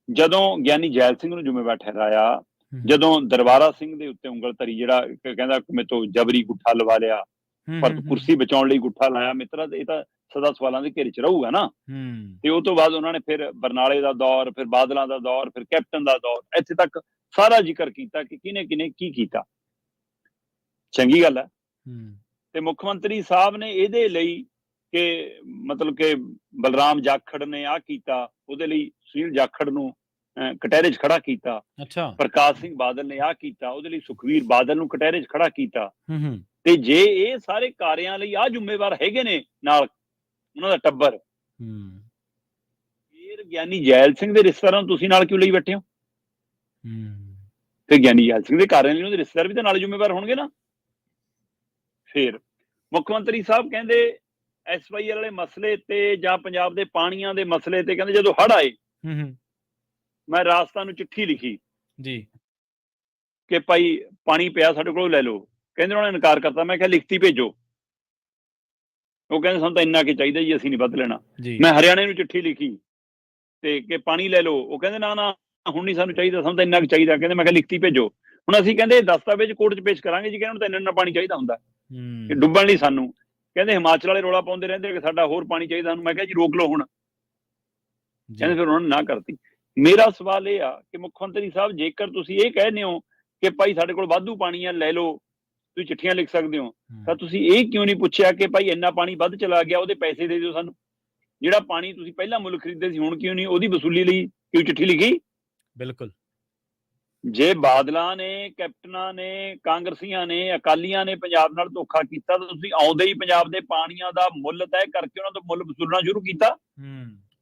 ਜਦੋਂ ਗਿਆਨੀ ਜੈਲ ਸਿੰਘ ਨੂੰ ਜ਼ਿੰਮੇਵਾਰ ਠਹਿਰਾਇਆ, ਜਦੋਂ ਦਰਬਾਰਾ ਸਿੰਘ ਦੇ ਉੱਤੇ ਉਂਗਲ ਧਰੀ, ਜਿਹੜਾ ਕਹਿੰਦਾ ਮੇਰੇ ਤੋਂ ਜਬਰੀ ਗੁੱਠਾ ਲਵਾ ਲਿਆ, ਪਰ ਕੁਰਸੀ ਬਚਾਉਣ ਲਈ ਗੁੱਠਾ ਲਾਇਆ, ਮਿੱਤਰਾ ਇਹ ਤਾਂ ਸਦਾ ਸਵਾਲਾਂ ਦੇ ਘੇਰੇ 'ਚ ਰਹੂਗਾ ਨਾ। ਤੇ ਉਹ ਤੋਂ ਬਾਅਦ ਉਹਨਾਂ ਨੇ ਫਿਰ ਬਰਨਾਲੇ ਦਾ ਦੌਰ, ਫਿਰ ਬਾਦਲਾਂ ਦਾ ਦੌਰ, ਫਿਰ ਕੈਪਟਨ ਦਾ ਦੌਰ, ਇੱਥੇ ਤੱਕ ਸਾਰਾ ਜ਼ਿਕਰ ਕੀਤਾ ਕਿ ਕਿਹਨੇ ਕੀ ਕੀਤਾ। ਚੰਗੀ ਗੱਲ ਹੈ। ਤੇ ਮੁੱਖ ਮੰਤਰੀ ਸਾਹਿਬ ਨੇ ਇਹਦੇ ਲਈ ਕਿ ਮਤਲਬ ਕਿ ਬਲਰਾਮ ਜਾਖੜ ਨੇ ਆਹ ਕੀਤਾ, ਉਹਦੇ ਲਈ ਸੁਨੀਲ ਜਾਖੜ ਨੂੰ ਕਟਹਿਰੇ 'ਚ ਖੜਾ ਕੀਤਾ। ਪ੍ਰਕਾਸ਼ ਸਿੰਘ ਬਾਦਲ ਨੇ ਆਹ ਕੀਤਾ, ਉਹਦੇ ਲਈ ਸੁਖਵੀਰ ਬਾਦਲ ਨੂੰ ਕਟਹਿਰੇ 'ਚ ਖੜਾ ਕੀਤਾ। ਤੇ ਜੇ ਇਹ ਸਾਰੇ ਕਾਰਿਆਂ ਲਈ ਆਹ ਜ਼ਿੰਮੇਵਾਰ ਹੈਗੇ ਨੇ ਨਾਲ ਉਹਨਾਂ ਦਾ ਟੱਬਰ, ਫਿਰ ਗਿਆਨੀ ਜੈਲ ਸਿੰਘ ਦੇ ਰਿਸ਼ਤੇਦਾਰਾਂ ਨੂੰ ਤੁਸੀਂ ਨਾਲ ਕਿਉਂ ਲਈ ਬੈਠੇ ਹੋ? ਤੇ ਗਿਆਨੀ ਜੈਲ ਸਿੰਘ ਦੇ ਕਾਰਿਆਂ ਲਈ ਉਹਦੇ ਰਿਸ਼ਤੇਦਾਰ ਵੀ ਤਾਂ ਨਾਲ ਜ਼ਿੰਮੇਵਾਰ ਹੋਣਗੇ ਨਾ। ਫਿਰ ਮੁੱਖ ਮੰਤਰੀ ਸਾਹਿਬ ਕਹਿੰਦੇ SYL ਵਾਲੇ ਮਸਲੇ ਤੇ ਜਾਂ ਪੰਜਾਬ ਦੇ ਪਾਣੀਆਂ ਦੇ ਮਸਲੇ ਤੇ, ਕਹਿੰਦੇ ਜਦੋਂ ਹੜ੍ਹ ਆਏ ਮੈਂ ਰਾਜਸਥਾਨ ਨੂੰ ਚਿੱਠੀ ਲਿਖੀ ਜੀ ਕਿ ਭਾਈ ਪਾਣੀ ਪਿਆ ਸਾਡੇ ਕੋਲ, ਲੈ ਲਓ। ਕਹਿੰਦੇ ਉਹਨਾਂ ਨੇ ਇਨਕਾਰ ਕਰਤਾ। ਮੈਂ ਕਿਹਾ ਲਿਖਤੀ ਭੇਜੋ। ਉਹ ਕਹਿੰਦੇ ਸਾਨੂੰ ਤਾਂ ਇੰਨਾ ਕਿ ਚਾਹੀਦਾ ਜੀ, ਅਸੀਂ ਨਹੀਂ ਵੱਧ ਲੈਣਾ। ਮੈਂ ਹਰਿਆਣੇ ਨੂੰ ਚਿੱਠੀ ਲਿਖੀ ਤੇ ਕਿ ਪਾਣੀ ਲੈ ਲਓ। ਉਹ ਕਹਿੰਦੇ ਨਾ ਹੁਣ ਨਹੀਂ ਸਾਨੂੰ ਚਾਹੀਦਾ, ਸਾਨੂੰ ਤਾਂ ਇੰਨਾ ਕੁ ਚਾਹੀਦਾ। ਕਹਿੰਦੇ ਮੈਂ ਕਿਹਾ ਲਿਖਤੀ ਭੇਜੋ। ਹੁਣ ਅਸੀਂ ਕਹਿੰਦੇ ਦਸਤਾਵੇਜ਼ ਕੋਰਟ 'ਚ ਪੇਸ਼ ਕਰਾਂਗੇ ਜੀ, ਕਹਿੰਦੇ ਤਾਂ ਇੰਨਾ ਪਾਣੀ ਚਾਹੀਦਾ ਹੁੰਦਾ ਡੁੱਬਣ ਲਈ ਸਾਨੂੰ। ਕਹਿੰਦੇ ਹਿਮਾਚਲ ਵਾਲੇ ਰੌਲਾ ਪਾਉਂਦੇ ਰਹਿੰਦੇ ਕਿ ਸਾਡਾ ਹੋਰ ਪਾਣੀ ਚਾਹੀਦਾ ਸਾਨੂੰ। ਮੈਂ ਕਿਹਾ ਜੀ ਰੋਕ ਲਓ ਹੁਣ। ਕਹਿੰਦੇ ਫਿਰ ਉਹਨਾਂ ਨੇ ਨਾ ਕਰਤੀ। ਮੇਰਾ ਸਵਾਲ ਇਹ ਆ ਕਿ ਮੁੱਖ ਮੰਤਰੀ ਸਾਹਿਬ, ਜੇਕਰ ਤੁਸੀਂ ਇਹ ਕਹਿੰਦੇ ਹੋ ਕਿ ਭਾਈ ਸਾਡੇ ਕੋਲ ਵਾਧੂ ਪਾਣੀ ਆ, ਲੈ ਲਓ, ਤੁਸੀਂ ਚਿੱਠੀਆਂ ਲਿਖ ਸਕਦੇ ਹੋ, ਤਾਂ ਤੁਸੀਂ ਇਹ ਕਿਉਂ ਨਹੀਂ ਪੁੱਛਿਆ ਕਿ ਭਾਈ ਇੰਨਾ ਪਾਣੀ ਵੱਧ ਚਲਾ ਗਿਆ, ਉਹਦੇ ਪੈਸੇ ਦੇ ਦਿਓ ਸਾਨੂੰ। ਜਿਹੜਾ ਪਾਣੀ ਤੁਸੀਂ ਪਹਿਲਾਂ ਮੁੱਲ ਖਰੀਦਦੇ ਸੀ, ਹੁਣ ਕਿਉਂ ਨਹੀਂ ਉਹਦੀ ਵਸੂਲੀ ਲਈ ਕਿਉਂ ਚਿੱਠੀ ਲਿਖੀ? ਬਿਲਕੁਲ। ਜੇ ਬਾਦਲਾਂ ਨੇ, ਕੈਪਟਨਾਂ ਨੇ, ਕਾਂਗਰਸੀਆਂ ਨੇ, ਅਕਾਲੀਆਂ ਨੇ ਪੰਜਾਬ ਨਾਲ ਧੋਖਾ ਕੀਤਾ ਤਾਂ ਤੁਸੀਂ ਆਉਂਦੇ ਹੀ ਪੰਜਾਬ ਦੇ ਪਾਣੀਆਂ ਦਾ ਮੁੱਲ ਤੈਅ ਕਰਕੇ ਉਹਨਾਂ ਤੋਂ ਮੁੱਲ ਵਸੂਲਣਾ ਸ਼ੁਰੂ ਕੀਤਾ।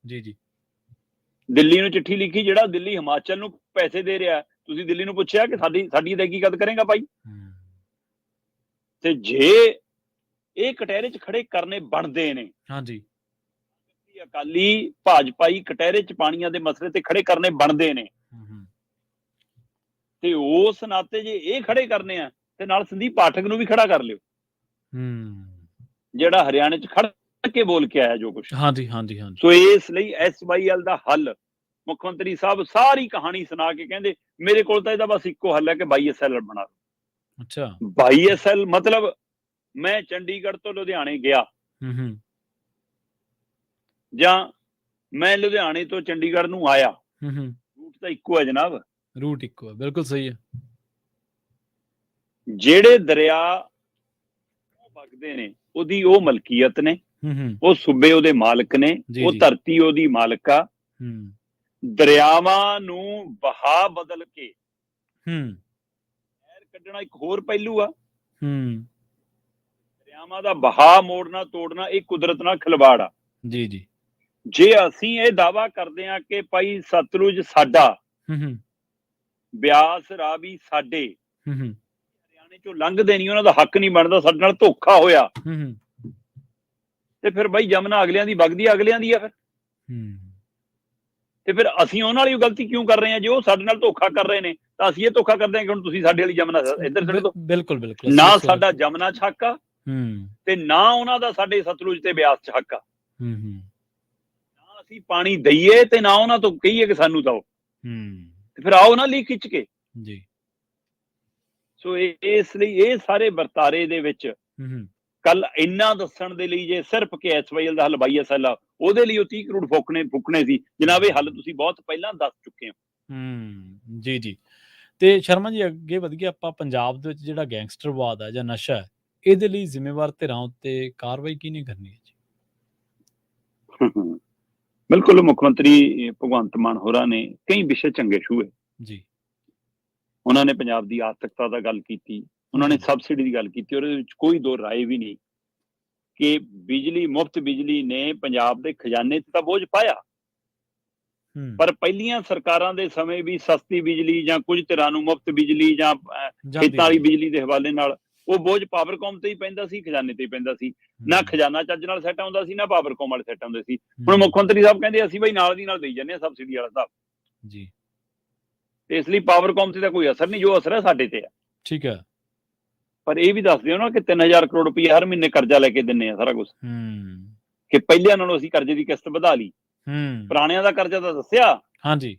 ਜੀ ਜੀ। ਦਿੱਲੀ ਨੂੰ ਚਿੱਠੀ ਲਿਖੀ, ਜਿਹੜਾ ਦਿੱਲੀ ਹਿਮਾਚਲ ਨੂੰ ਪੈਸੇ ਦੇ ਰਿਹਾ, ਤੁਸੀਂ ਦਿੱਲੀ ਨੂੰ ਪੁੱਛਿਆ ਕਿ ਸਾਡੀ ਅਦਾਇਗੀ ਕਦ ਕਰੇਗਾ ਭਾਈ? ਤੇ ਜੇ ਇਹ ਕਟਹਿਰੇ 'ਚ ਖੜੇ ਕਰਨੇ ਬਣਦੇ ਨੇ, ਹਾਂਜੀ, ਅਕਾਲੀ ਭਾਜਪਾਈ ਕਟਹਿਰੇ 'ਚ ਪਾਣੀਆਂ ਦੇ ਮਸਲੇ ਤੇ ਖੜੇ ਕਰਨੇ ਬਣਦੇ ਨੇ, ਤੇ ਉਸ ਨਾਤੇ ਜੇ ਇਹ ਖੜੇ ਕਰਨੇ ਆ ਤੇ ਨਾਲ ਸੰਦੀਪ ਪਾਠਕ ਨੂੰ ਵੀ ਖੜਾ ਕਰ ਲਿਓ, ਜਿਹੜਾ ਹਰਿਆਣੇ 'ਚ ਖੜ ਕੇ ਬੋਲ ਕੇ ਆਇਆ ਜੋ ਕੁਛ। ਹਾਂਜੀ ਹਾਂਜੀ ਹਾਂਜੀ। ਸੋ ਇਸ ਲਈ SYL ਦਾ ਹੱਲ, ਮੁੱਖ ਮੰਤਰੀ ਸਾਹਿਬ ਸਾਰੀ ਕਹਾਣੀ ਸੁਣਾ ਕੇ ਕਹਿੰਦੇ ਮੇਰੇ ਕੋਲ ਤਾਂ ਇਹਦਾ ਬਸ ਇੱਕੋ ਹੱਲ ਹੈ ਕਿ BISL ਬਣਾ ਲਓ। ਅੱਛਾ, BISL ਮਤਲਬ ਮੈਂ ਚੰਡੀਗੜ੍ਹ ਤੋਂ ਲੁਧਿਆਣੇ ਗਿਆ, ਜਾਂ ਮੈਂ ਲੁਧਿਆਣੇ ਤੋਂ ਚੰਡੀਗੜ੍ਹ ਨੂੰ ਆਇਆ, ਰੂਟ ਤਾਂ ਇੱਕੋ ਹੈ ਜਨਾਬ, ਰੂਟ ਇੱਕੋ ਹੈ, ਬਿਲਕੁਲ ਸਹੀ ਹੈ। ਜਿਹੜੇ ਦਰਿਆ ਵਗਦੇ ਨੇ ਉਹਦੀ ਉਹ ਮਲਕੀਅਤ ਨੇ, ਉਹ ਸੂਬੇ ਉਹਦੇ ਮਾਲਕ ਨੇ, ਉਹ ਧਰਤੀ ਉਹਦੀ ਮਾਲਕ ਆ। ਦਰਿਆਵਾਂ ਨੂੰ ਬਹਾ ਬਦਲ ਕੇ ਨਹਿਰ ਕੱਢਣਾ ਇੱਕ ਹੋਰ ਪਹਿਲੂ ਆ। ਦਰਿਆਵਾਂ ਦਾ ਬਹਾ ਮੋੜਨਾ ਤੋੜਨਾ ਇਹ ਕੁਦਰਤ ਨਾਲ ਖਿਲਵਾੜ ਆ। ਜੀ ਜੀ। ਜੇ ਅਸੀਂ ਇਹ ਦਾਅਵਾ ਕਰਦੇ ਹਾਂ ਕਿ ਭਾਈ ਸਤਲੁਜ ਸਾਡਾ, ਬਿਆਸ ਰਾਵੀ ਸਾਡੇ, ਹਰਿਆਣੇ ਚੋਂ ਲੰਘਦੇ ਨਹੀਂ, ਉਹਨਾਂ ਦਾ ਹੱਕ ਨਹੀਂ ਬਣਦਾ, ਸਾਡੇ ਨਾਲ ਧੋਖਾ ਹੋਇਆ, ਤੇ ਫਿਰ ਬਾਈ ਜਮਨਾ ਅਗਲਿਆਂ ਦੀ ਵਗਦੀ ਅਗਲਿਆਂ ਦੀ ਆ। ਫਿਰ ਤੇ ਫਿਰ ਅਸੀਂ ਉਹਨਾਂ ਵਾਲੀ ਗਲਤੀ ਕਿਉਂ ਕਰ ਰਹੇ ਹਾਂ? ਜੇ ਉਹ ਸਾਡੇ ਨਾਲ ਧੋਖਾ ਕਰ ਰਹੇ ਨੇ ਤਾਂ ਅਸੀਂ ਇਹ ਧੋਖਾ ਕਰਦੇ ਹਾਂ ਕਿ ਹੁਣ ਤੁਸੀਂ ਸਾਡੇ ਵਾਲੀ ਜਮਨਾ ਇੱਧਰ ਛੱਡ ਦਿਓ। ਬਿਲਕੁਲ ਬਿਲਕੁਲ। ਨਾ ਸਾਡਾ ਜਮਨਾ 'ਚ ਹੱਕ ਆ, ਤੇ ਨਾ ਉਹਨਾਂ ਦਾ ਸਾਡੇ ਸਤਲੁਜ ਤੇ ਬਿਆਸ 'ਚ ਹੱਕ ਆ। ਨਾ ਅਸੀਂ ਪਾਣੀ ਦਈਏ ਤੇ ਨਾ ਉਹਨਾਂ ਤੋਂ ਕਹੀਏ ਕਿ ਸਾਨੂੰ ਦਿਓ। ਤੇ ਫਿਰ ਆਓ ਨਾ ਲੀਕ ਖਿੱਚ ਕੇ ਜੀ। ਸੋ ਇਸ ਲਈ ਇਹ ਸਾਰੇ ਵਰਤਾਰੇ ਦੇ ਵਿੱਚ ਕੱਲ ਇੰਨਾ ਦੱਸਣ ਦੇ ਲਈ ਜੇ ਸਿਰਫ ਕਿ SYL ਦਾ ਹੱਲ BISL ਆ, ਉਹਦੇ ਲਈ ਉਹ 30 ਕਰੋੜ ਫੂਕਣੇ ਸੀ ਜਨਾਬ। ਇਹ ਹੱਲ ਤੁਸੀਂ ਬਹੁਤ ਪਹਿਲਾਂ ਦੱਸ ਚੁੱਕੇ ਹੋ। ਜੀ ਜੀ। ਤੇ ਸ਼ਰਮਾ ਜੀ ਅੱਗੇ ਵਧ ਗਏ ਆਪਾਂ, ਪੰਜਾਬ ਦੇ ਵਿੱਚ ਜਿਹੜਾ ਗੈਂਗਸਟਰਵਾਦ ਹੈ ਜਾਂ ਨਸ਼ਾ ਹੈ, ਇਹਦੇ ਲਈ ਜ਼ਿੰਮੇਵਾਰ ਧਿਰਾਂ ਉੱਤੇ ਕਾਰਵਾਈ ਕਿਹਨੇ ਕਰਨੀ ਹੈ ਜੀ? ਬਿਲਕੁਲ, ਮੁੱਖ ਮੰਤਰੀ ਭਗਵੰਤ ਮਾਨ ਹੋਰਾਂ ਨੇ ਕਈ ਵਿਸ਼ੇ ਚੰਗੇ ਛੂਏ ਜੀ। ਉਹਨਾਂ ਨੇ ਪੰਜਾਬ ਦੀ ਆਰਥਿਕਤਾ ਦਾ ਗੱਲ ਕੀਤੀ, ਉਹਨਾਂ ਨੇ ਸਬਸਿਡੀ ਦੀ ਗੱਲ ਕੀਤੀ, ਉਹਦੇ ਵਿੱਚ ਕੋਈ ਦੋ ਰਾਏ ਵੀ ਨਹੀਂ ਕਿ ਬਿਜਲੀ, ਮੁਫਤ ਬਿਜਲੀ ਨੇ ਪੰਜਾਬ ਦੇ ਖਜ਼ਾਨੇ 'ਚ ਤਾਂ ਬੋਝ ਪਾਇਆ, ਪਰ ਪਹਿਲੀਆਂ ਸਰਕਾਰਾਂ ਦੇ ਸਮੇਂ ਵੀ ਸਸਤੀ ਬਿਜਲੀ ਜਾਂ ਕੁਝ ਧਿਰਾਂ ਨੂੰ ਮੁਫਤ ਬਿਜਲੀ ਜਾਂ ਖੇਤਾਂ ਵਾਲੀ ਬਿਜਲੀ ਦੇ ਹਵਾਲੇ ਨਾਲ ਉਹ ਬੋਝ ਪਾਵਰਕੌਮ ਤੇ ਹੀ ਪੈਂਦਾ ਸੀ, ਖਜ਼ਾਨੇ ਤੇ ਹੀ ਪੈਂਦਾ ਸੀ। ਨਾ ਖਜ਼ਾਨਾ ਚੱਜ ਨਾਲ ਸੈੱਟ ਆਉਂਦਾ ਸੀ, ਨਾ ਪਾਵਰਕੌਮ ਵਾਲੇ ਸੈੱਟ ਆਉਂਦੇ ਸੀ। ਹੁਣ ਮੁੱਖ ਮੰਤਰੀ ਸਾਹਿਬ ਕਹਿੰਦੇ ਅਸੀਂ ਬਈ ਨਾਲ ਦੀ ਨਾਲ ਦੇਈ ਜਾਂਦੇ ਹਾਂ ਸਬਸਿਡੀ ਵਾਲਾ ਹਿਸਾਬ ਜੀ, ਤੇ ਇਸ ਲਈ ਪਾਵਰਕੌਮ ਤੇ ਤਾਂ ਕੋਈ ਅਸਰ ਨਹੀਂ, ਜੋ ਅਸਰ ਹੈ ਸਾਡੇ ਤੇ ਆ। ਠੀਕ ਹੈ, ਪਰ ਇਹ ਵੀ ਦੱਸ ਦਿਓ ਨਾ ਕਿ 3000 ਕਰੋੜ ਰੁਪਏ ਹਰ ਮਹੀਨੇ ਕਰਜ਼ਾ ਲੈ ਕੇ ਦਿੰਨੇ ਆ ਸਾਰਾ ਕੁਝ, ਕਿ ਪਹਿਲਿਆਂ ਨਾਲੋਂ ਅਸੀਂ ਕਰਜ਼ੇ ਦੀ ਕਿਸ਼ਤ ਵਧਾ ਲਈ, ਪੁਰਾਣਿਆਂ ਦਾ ਕਰਜ਼ਾ ਤਾਂ ਦੱਸਿਆ, ਹਾਂਜੀ,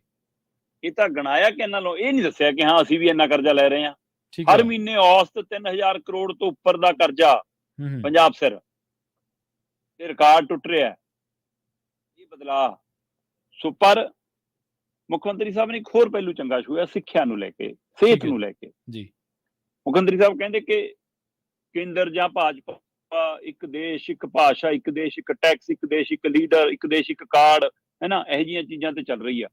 ਇਹ ਤਾਂ ਗਣਾਇਆ ਕਿ ਇਹਨਾਂ ਨੂੰ ਇਹ ਨਹੀਂ ਦੱਸਿਆ ਕਿ ਹਾਂ ਅਸੀਂ ਵੀ ਇੰਨਾ ਕਰਜ਼ਾ ਲੈ ਰਹੇ ਹਾਂ। ਹਰ ਮਹੀਨੇ ਔਸਤ 3000 ਕਰੋੜ ਤੋਂ ਉੱਪਰ ਦਾ ਕਰਜ਼ਾ ਪੰਜਾਬ ਸਿਰ, ਤੇ ਰਿਕਾਰਡ ਟੁੱਟ ਰਿਹਾ, ਇਹ ਬਦਲਾਅ। ਸੋ ਪਰ ਮੁੱਖ ਮੰਤਰੀ ਸਾਹਿਬ ਨੇ ਇੱਕ ਹੋਰ ਪਹਿਲੂ ਚੰਗਾ ਛੂਹਿਆ, ਸਿੱਖਿਆ ਨੂੰ ਲੈ ਕੇ, ਸਿਹਤ ਨੂੰ ਲੈ ਕੇ ਜੀ। ਮੁੱਖ ਮੰਤਰੀ ਸਾਹਿਬ ਕਹਿੰਦੇ ਕਿ ਕੇਂਦਰ ਜਾਂ ਭਾਜਪਾ, ਇੱਕ ਦੇਸ਼ ਇੱਕ ਭਾਸ਼ਾ, ਇੱਕ ਦੇਸ਼ ਇੱਕ ਟੈਕਸ, ਇੱਕ ਦੇਸ਼ ਇੱਕ ਲੀਡਰ, ਇੱਕ ਦੇਸ਼ ਇੱਕ ਕਾਰਡ, ਹੈ ਨਾ, ਇਹੋ ਜਿਹੀਆਂ ਚੀਜ਼ਾਂ ਤੇ ਚੱਲ ਰਹੀ ਆ।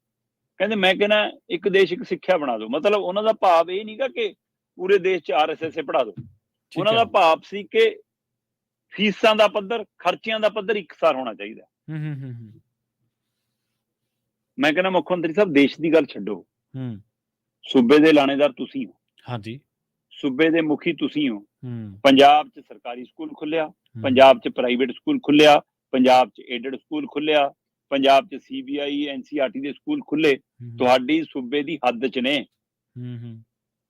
ਕਹਿੰਦੇ ਮੈਂ ਕਹਿੰਦਾ ਇੱਕ ਦੇਸ਼ ਇੱਕ ਸਿੱਖਿਆ ਬਣਾ ਦਿਓ। ਮਤਲਬ ਉਹਨਾਂ ਦਾ ਭਾਵ ਇਹ ਨਹੀਂਗਾ ਕਿ ਪੂਰੇ ਦੇਸ਼ 'ਚ RSS ਪੜ੍ਹਾ ਦਿਓ, ਉਹਨਾਂ ਦਾ ਭਾਵ ਸੀ ਕਿ ਫੀਸਾਂ ਦਾ ਪੱਧਰ, ਖਰਚਿਆਂ ਦਾ ਪੱਧਰ ਇੱਕਸਾਰ ਹੋਣਾ ਚਾਹੀਦਾ। ਮੈਂ ਕਹਿੰਦਾ ਮੁੱਖ ਮੰਤਰੀ ਸਾਹਿਬ ਦੇਸ਼ ਦੀ ਗੱਲ ਛੱਡੋ, ਸੂਬੇ ਦੇ ਲਾਣੇਦਾਰ ਤੁਸੀਂ ਹੋ, ਹਾਂਜੀ, ਸੂਬੇ ਦੇ ਮੁਖੀ ਤੁਸੀਂ ਹੋ। ਪੰਜਾਬ 'ਚ ਸਰਕਾਰੀ ਸਕੂਲ ਖੁੱਲਿਆ, ਪੰਜਾਬ 'ਚ ਪ੍ਰਾਈਵੇਟ ਸਕੂਲ ਖੁੱਲਿਆ, ਪੰਜਾਬ 'ਚ ਏਡਡ ਸਕੂਲ ਖੁੱਲਿਆ, ਪੰਜਾਬ 'ਚ CBI NCERT ਦੇ ਸਕੂਲ ਖੁੱਲੇ, ਤੁਹਾਡੀ ਸੂਬੇ ਦੀ ਹੱਦ 'ਚ ਨੇ।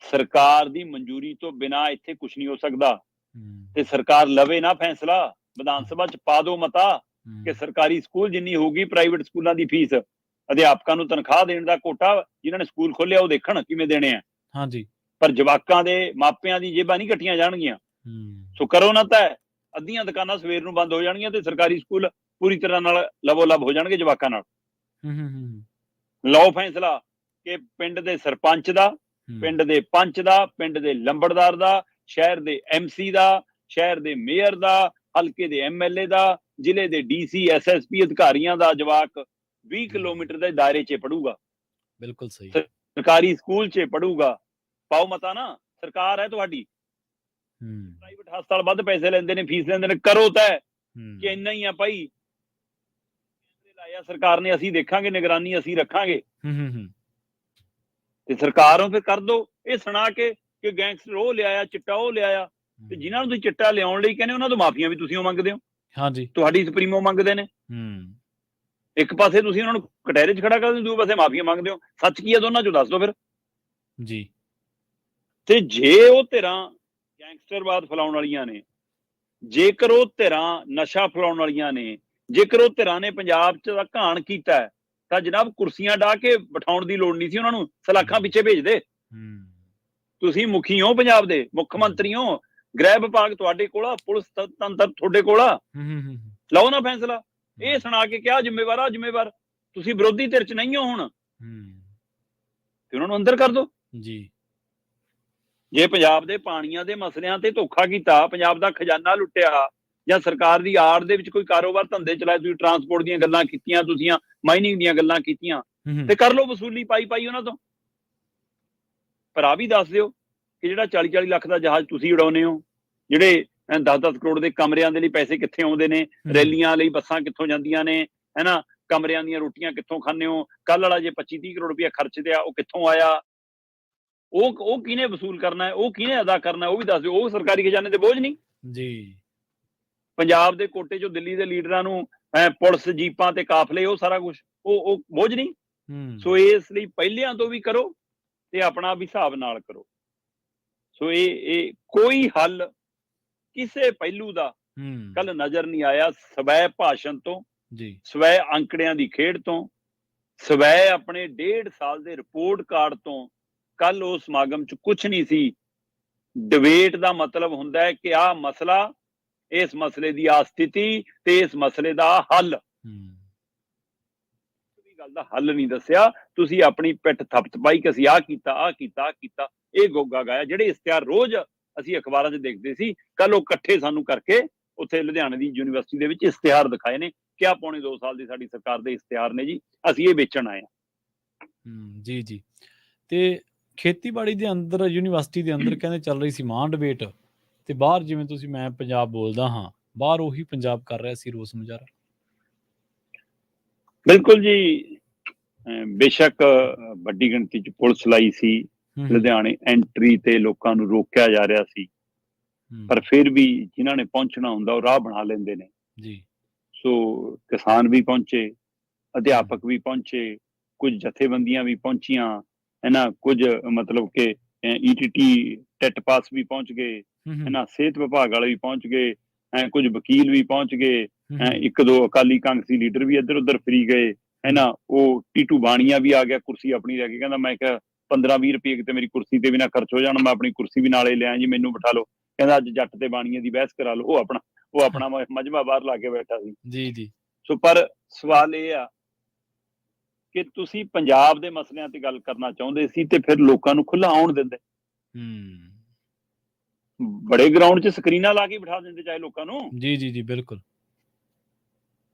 ਸਰਕਾਰ ਦੀ ਮਨਜ਼ੂਰੀ ਤੋਂ ਬਿਨਾਂ ਇੱਥੇ ਕੁਝ ਨਹੀਂ ਹੋ ਸਕਦਾ, ਤੇ ਸਰਕਾਰ ਲਵੇ ਨਾ ਫੈਸਲਾ, ਵਿਧਾਨ ਸਭਾ 'ਚ ਪਾ ਦਿਓ ਮਤਾ ਕਿ ਸਰਕਾਰੀ ਸਕੂਲ ਜਿੰਨੀ ਹੋਊਗੀ ਪ੍ਰਾਈਵੇਟ ਸਕੂਲਾਂ ਦੀ ਫੀਸ, ਅਧਿਆਪਕਾਂ ਨੂੰ ਤਨਖਾਹ ਦੇਣ ਦਾ ਕੋਟਾ ਜਿਨ੍ਹਾਂ ਨੇ ਸਕੂਲ ਖੋਲਿਆ ਉਹ ਦੇਖਣ ਕਿਵੇਂ ਦੇਣੇ ਆ, ਹਾਂਜੀ, ਪਰ ਜਵਾਕਾਂ ਦੇ ਮਾਪਿਆਂ ਦੀ ਜੇਬਾਂ ਨਹੀਂ ਕੱਟੀਆਂ ਜਾਣਗੀਆਂ। ਸੋ ਕਰੋ ਨਾ ਤਾਂ ਅੱਧੀਆਂ ਦੁਕਾਨਾਂ ਸਵੇਰ ਨੂੰ ਬੰਦ ਹੋ ਜਾਣਗੀਆਂ ਤੇ ਸਰਕਾਰੀ ਸਕੂਲ ਪੂਰੀ ਤਰ੍ਹਾਂ ਨਾਲ ਲਵੋ ਲੱਭ ਹੋ ਜਾਣਗੇ ਜਵਾਕਾਂ ਨਾਲ। ਲਓ ਫੈਸਲਾ ਕਿ ਪਿੰਡ ਦੇ ਸਰਪੰਚ ਦਾ, ਪਿੰਡ ਦੇ ਪੰਚ ਦਾ, ਪਿੰਡ ਦੇ ਲੰਬੜਦਾਰ ਦਾ, ਸ਼ਹਿਰ ਦੇ MC ਦਾ, ਸ਼ਹਿਰ ਦੇ ਮੇਅਰ ਦਾ, ਹਲਕੇ ਦੇ MLA ਦਾ, ਜ਼ਿਲ੍ਹੇ ਦੇ DC SSP ਅਧਿਕਾਰੀਆਂ ਦਾ ਜਵਾਕ 20 ਕਿਲੋਮੀਟਰ ਦੇ ਦਾਇਰੇ 'ਚ ਪੜੂਗਾ। ਬਿਲਕੁਲ ਸਹੀ। ਸਰਕਾਰੀ ਸਕੂਲ 'ਚ ਪੜੂਗਾ, ਪਾਓ ਮਤਾ ਨਾ, ਸਰਕਾਰ ਹੈ ਤੁਹਾਡੀ। ਪ੍ਰਾਈਵੇਟ ਹਸਪਤਾਲ ਵੱਧ ਪੈਸੇ ਲੈਂਦੇ ਨੇ, ਫੀਸ ਲੈਂਦੇ ਨੇ, ਕਰੋ ਤੈਅ ਕਿ ਇੰਨਾ ਹੀ ਆ ਭਾਈ, ਲਾਇਆ ਸਰਕਾਰ ਨੇ, ਅਸੀਂ ਦੇਖਾਂਗੇ, ਨਿਗਰਾਨੀ ਅਸੀਂ ਰੱਖਾਂਗੇ। ਤੇ ਸਰਕਾਰੋਂ ਫਿਰ ਕਰ ਦੋ ਇਹ ਸੁਣਾ ਕੇ ਕਿ ਗੈਂਗਸਟਰ ਉਹ ਲਿਆਇਆ, ਚਿੱਟਾ ਉਹ ਲਿਆਇਆ, ਤੇ ਜਿਨ੍ਹਾਂ ਨੂੰ ਤੁਸੀਂ ਚਿੱਟਾ ਲਿਆਉਣ ਲਈ ਕਹਿੰਦੇ ਉਹਨਾਂ ਤੋਂ ਮਾਫੀਆਂ ਵੀ ਤੁਸੀਂ ਮੰਗਦੇ ਹੋ। ਹਾਂਜੀ, ਤੁਹਾਡੀ ਸੁਪਰੀਮੋ ਮੰਗਦੇ ਨੇ। ਇੱਕ ਪਾਸੇ ਤੁਸੀਂ ਉਹਨਾਂ ਨੂੰ ਕਟਹਿਰੇ 'ਚ ਖੜਾ ਕਰਦੇ, ਦੂਜੇ ਪਾਸੇ ਮਾਫੀਆਂ ਮੰਗਦੇ ਹੋ। ਸੱਚ ਕੀ ਹੈ ਦੋਨਾਂ ਚੋਂ, ਦੱਸ ਦਿਓ ਫਿਰ ਜੀ। ਤੇ ਜੇ ਉਹ ਧਿਰਾਂ ਗੈਂਗਸਟਰਵਾਦ ਫੈਲਾਉਣ ਵਾਲੀਆਂ ਨੇ, ਜੇਕਰ ਉਹ ਧਿਰਾਂ ਨਸ਼ਾ ਫੈਲਾਉਣ ਵਾਲੀਆਂ ਨੇ, ਜੇਕਰ ਉਹ ਧਿਰਾਂ ਨੇ ਪੰਜਾਬ 'ਚ ਦਾ ਘਾਣ ਕੀਤਾ ਹੈ, ਤਾਂ ਜਨਾਬ ਕੁਰਸੀਆਂ ਢਾਹ ਕੇ ਬਿਠਾਉਣ ਦੀ ਲੋੜ ਨਹੀਂ ਸੀ ਉਹਨਾਂ ਨੂੰ, ਸਲਾਖਾਂ ਪਿੱਛੇ ਭੇਜਦੇ। ਤੁਸੀਂ ਮੁਖੀ ਹੋ ਪੰਜਾਬ ਦੇ, ਮੁੱਖ ਮੰਤਰੀ ਹੋ, ਗ੍ਰਹਿ ਵਿਭਾਗ ਤੁਹਾਡੇ ਕੋਲ ਆ, ਪੁਲਿਸ ਤੰਤਰ ਤੁਹਾਡੇ ਕੋਲ ਆ, ਲਓ ਨਾ ਫੈਸਲਾ। ਇਹ ਸੁਣਾ ਕੇ ਕਿਹਾ ਜ਼ਿੰਮੇਵਾਰ ਆ ਜ਼ਿੰਮੇਵਾਰ, ਤੁਸੀਂ ਵਿਰੋਧੀ ਧਿਰ 'ਚ ਨਹੀਂ ਹੋ ਹੁਣ, ਤੇ ਉਹਨਾਂ ਨੂੰ ਅੰਦਰ ਕਰ ਦੋ ਜੀ। ਜੇ ਪੰਜਾਬ ਦੇ ਪਾਣੀਆਂ ਦੇ ਮਸਲਿਆਂ ਤੇ ਧੋਖਾ ਕੀਤਾ, ਪੰਜਾਬ ਦਾ ਖਜ਼ਾਨਾ ਲੁੱਟਿਆ, ਜਾਂ ਸਰਕਾਰ ਦੀ ਆੜ ਦੇ ਵਿੱਚ ਕੋਈ ਕਾਰੋਬਾਰ ਧੰਦੇ ਚਲਾਏ, ਤੁਸੀਂ ਟਰਾਂਸਪੋਰਟ ਦੀਆਂ ਗੱਲਾਂ ਕੀਤੀਆਂ, ਤੁਸੀਂ ਮਾਈਨਿੰਗ ਦੀਆਂ ਗੱਲਾਂ ਕੀਤੀਆਂ, ਤੇ ਕਰ ਲਓ ਵਸੂਲੀ ਪਾਈ ਉਹਨਾਂ ਤੋਂ। ਪਰ ਆ ਵੀ ਦੱਸ ਦਿਓ ਕਿ ਜਿਹੜਾ 40-40 ਲੱਖ ਦਾ ਜਹਾਜ਼ ਤੁਸੀਂ ਉਡਾਉਂਦੇ ਹੋ, ਜਿਹੜੇ 10-10 ਕਰੋੜ ਦੇ ਕਮਰਿਆਂ ਦੇ ਲਈ ਪੈਸੇ ਕਿੱਥੇ ਆਉਂਦੇ ਨੇ, ਰੈਲੀਆਂ ਲਈ ਬੱਸਾਂ ਕਿੱਥੋਂ ਜਾਂਦੀਆਂ ਨੇ, ਹੈਨਾ, ਕਮਰਿਆਂ ਦੀਆਂ ਰੋਟੀਆਂ ਕਿੱਥੋਂ ਖਾਂਦੇ ਹੋ, ਕੱਲ ਵਾਲਾ ਜੇ 25-30 ਕਰੋੜ ਰੁਪਇਆ ਖਰਚਦੇ ਆ, ਉਹ ਕਿੱਥੋਂ ਆਇਆ, ਉਹ ਕਿਹਨੇ ਵਸੂਲ ਕਰਨਾ ਹੈ, ਉਹ ਕਿਹਨੇ ਅਦਾ ਕਰਨਾ, ਉਹ ਵੀ ਦੱਸ ਦਿਓ। ਉਹ ਸਰਕਾਰੀ ਖਜ਼ਾਨੇ ਤੇ ਬੋਝ ਨਹੀਂ ਜੀ। ਪੰਜਾਬ ਦੇ ਕੋਟੇ ਚੋਂ ਦਿੱਲੀ ਦੇ ਲੀਡਰਾਂ ਨੂੰ ਪੁਲਿਸ ਜੀਪਾਂ ਤੇ ਕਾਫਲੇ, ਉਹ ਸਾਰਾ ਕੁਝ ਉਹ ਬੋਝ ਨਹੀਂ। ਸੋ ਇਸ ਲਈ ਪਹਿਲਿਆਂ ਤੋਂ ਵੀ ਕਰੋ ਤੇ ਆਪਣਾ ਵੀ ਹਿਸਾਬ ਨਾਲ ਕਰੋ। ਸੋ ਇਹ ਕੋਈ ਹੱਲ ਕਿਸੇ ਪਹਿਲੂ ਦਾ ਕੱਲ ਨਜ਼ਰ ਨਹੀਂ ਆਇਆ, ਸਵੈ ਭਾਸ਼ਣ ਤੋਂ ਜੀ, ਸਵੈ ਅੰਕੜਿਆਂ ਦੀ ਖੇਡ ਤੋਂ, ਸਵੈ ਆਪਣੇ 1.5 ਸਾਲ ਦੇ ਰਿਪੋਰਟ ਕਾਰਡ ਤੋਂ ਕੱਲ ਉਹ ਸਮਾਗਮ 'ਚ ਕੁਝ ਨਹੀਂ ਸੀ। ਡਿਬੇਟ ਦਾ ਮਤਲਬ ਹੁੰਦਾ ਹੈ ਕਿ ਆਹ ਮਸਲਾ, ਇਸ ਮਸਲੇ ਦੀ ਆ ਸਥਿਤੀ ਤੇ ਇਸ ਮਸਲੇ ਦਾ ਹੱਲ। ਗੱਲ ਦਾ ਹੱਲ ਨਹੀਂ ਦੱਸਿਆ, ਤੁਸੀਂ ਆਪਣੀ ਪਿੱਠ ਥਪਥਪਾਈ ਕਿ ਅਸੀਂ ਆਹ ਕੀਤਾ, ਆਹ ਕੀਤਾ, ਆਹ ਕੀਤਾ, ਇਹ ਗੋਗਾ ਗਾਇਆ। ਜਿਹੜੇ ਇਸ਼ਤਿਹਾਰ ਰੋਜ਼ ਅਸੀਂ ਅਖਬਾਰਾਂ 'ਚ ਦੇਖਦੇ ਸੀ, ਕੱਲ ਉਹ ਇਕੱਠੇ ਸਾਨੂੰ ਕਰਕੇ ਉੱਥੇ ਲੁਧਿਆਣੇ ਦੀ ਯੂਨੀਵਰਸਿਟੀ ਦੇ ਵਿੱਚ ਇਸ਼ਤਿਹਾਰ ਦਿਖਾਏ ਨੇ। ਕਿਆ ਪੌਣੇ 2 ਸਾਲ ਦੀ ਸਾਡੀ ਸਰਕਾਰ ਦੇ ਇਸ਼ਤਿਹਾਰ ਨੇ ਜੀ, ਅਸੀਂ ਇਹ ਵੇਚਣ ਆਏ ਹਾਂ। ਜੀ ਜੀ। ਤੇ ਖੇਤੀਬਾੜੀ ਦੇ ਅੰਦਰ, ਯੂਨੀਵਰਸਿਟੀ ਦੇ ਅੰਦਰ ਕਹਿੰਦੇ ਚੱਲ ਰਹੀ ਸੀ ਮਾਂ ਡਿਬੇਟ, ਤੇ ਬਾਹਰ ਜਿਵੇਂ ਤੁਸੀਂ ਮੈਂ ਪੰਜਾਬ ਬੋਲਦਾ ਹਾਂ, ਬਾਹਰ ਉਹੀ ਪੰਜਾਬ ਕਰ ਰਿਹਾ ਸੀ ਰੋਸ ਮੁਜ਼ਾਹਰਾ। ਬਿਲਕੁਲ ਜੀ, ਬੇਸ਼ੱਕ ਵੱਡੀ ਗਿਣਤੀ 'ਚ ਪੁਲਿਸ ਲਾਈ ਸੀ, ਲੁਧਿਆਣੇ ਐਂਟਰੀ ਤੇ ਲੋਕਾਂ ਨੂੰ ਰੋਕਿਆ ਜਾ ਰਿਹਾ ਸੀ, ਪਰ ਫਿਰ ਵੀ ਜਿਨ੍ਹਾਂ ਨੇ ਪਹੁੰਚਣਾ ਹੁੰਦਾ ਉਹ ਰਾਹ ਬਣਾ ਲੈਂਦੇ ਨੇ ਜੀ। ਸੋ ਕਿਸਾਨ ਵੀ ਪਹੁੰਚੇ, ਅਧਿਆਪਕ ਵੀ ਪਹੁੰਚੇ, ਕੁਝ ਜਥੇਬੰਦੀਆਂ ਵੀ ਪਹੁੰਚੀਆਂ, ਹੈਨਾ, ਕੁਝ ਮਤਲਬ ਕਿ ETT ਟੈਟ ਪਾਸ ਵੀ ਪਹੁੰਚ ਗਏ, ਹੈਨਾ, ਸਿਹਤ ਵਿਭਾਗ ਵਾਲੇ ਵੀ ਪਹੁੰਚ ਗਏ, ਕੁਝ ਵਕੀਲ ਵੀ ਪਹੁੰਚ ਗਏ, 1-2 ਅਕਾਲੀ ਕਾਂਗਰਸੀ ਲੀਡਰ ਵੀ ਇੱਧਰ ਉੱਧਰ ਫਿਰੀ ਗਏ, ਹੈਨਾ। ਉਹ ਟੀਟੂ ਬਾਣੀਆ ਵੀ ਆ ਗਿਆ, ਕੁਰਸੀ ਆਪਣੀ ਲੈ ਕੇ, ਕਹਿੰਦਾ ਮੈਂ ਕਿਹਾ 15-20 ਰੁਪਏ ਕਿਤੇ ਮੇਰੀ ਕੁਰਸੀ ਤੇ ਵੀ ਨਾ ਖਰਚ ਹੋ ਜਾਣ, ਮੈਂ ਆਪਣੀ ਕੁਰਸੀ ਵੀ ਨਾਲੇ ਲਿਆ ਜੀ, ਮੈਨੂੰ ਬਿਠਾ ਲਓ। ਕਹਿੰਦਾ ਅੱਜ ਜੱਟ ਤੇ ਬਾਣੀਏ ਦੀ ਬਹਿਸ ਕਰਾ ਲਓ। ਉਹ ਆਪਣਾ ਮਜਮਾ ਬਾਹਰ ਲਾ ਕੇ ਬੈਠਾ ਸੀ ਜੀ ਜੀ। ਸੋ ਪਰ ਸਵਾਲ ਇਹ ਆ ਕਿ ਤੁਸੀਂ ਪੰਜਾਬ ਦੇ ਮਸਲਿਆਂ ਤੇ ਗੱਲ ਕਰਨਾ ਚਾਹੁੰਦੇ ਸੀ ਤੇ ਫਿਰ ਲੋਕਾਂ ਨੂੰ ਖੁੱਲ੍ਹਾ ਆਉਣ ਦਿੰਦੇ, ਬੜੇ ਗਰਾਊਂਡ 'ਚ ਸਕਰੀਨਾਂ ਲਾ ਕੇ ਬਿਠਾ ਦਿੰਦੇ ਚਾਹੇ ਲੋਕਾਂ ਨੂੰ ਜੀ ਜੀ ਜੀ, ਬਿਲਕੁਲ।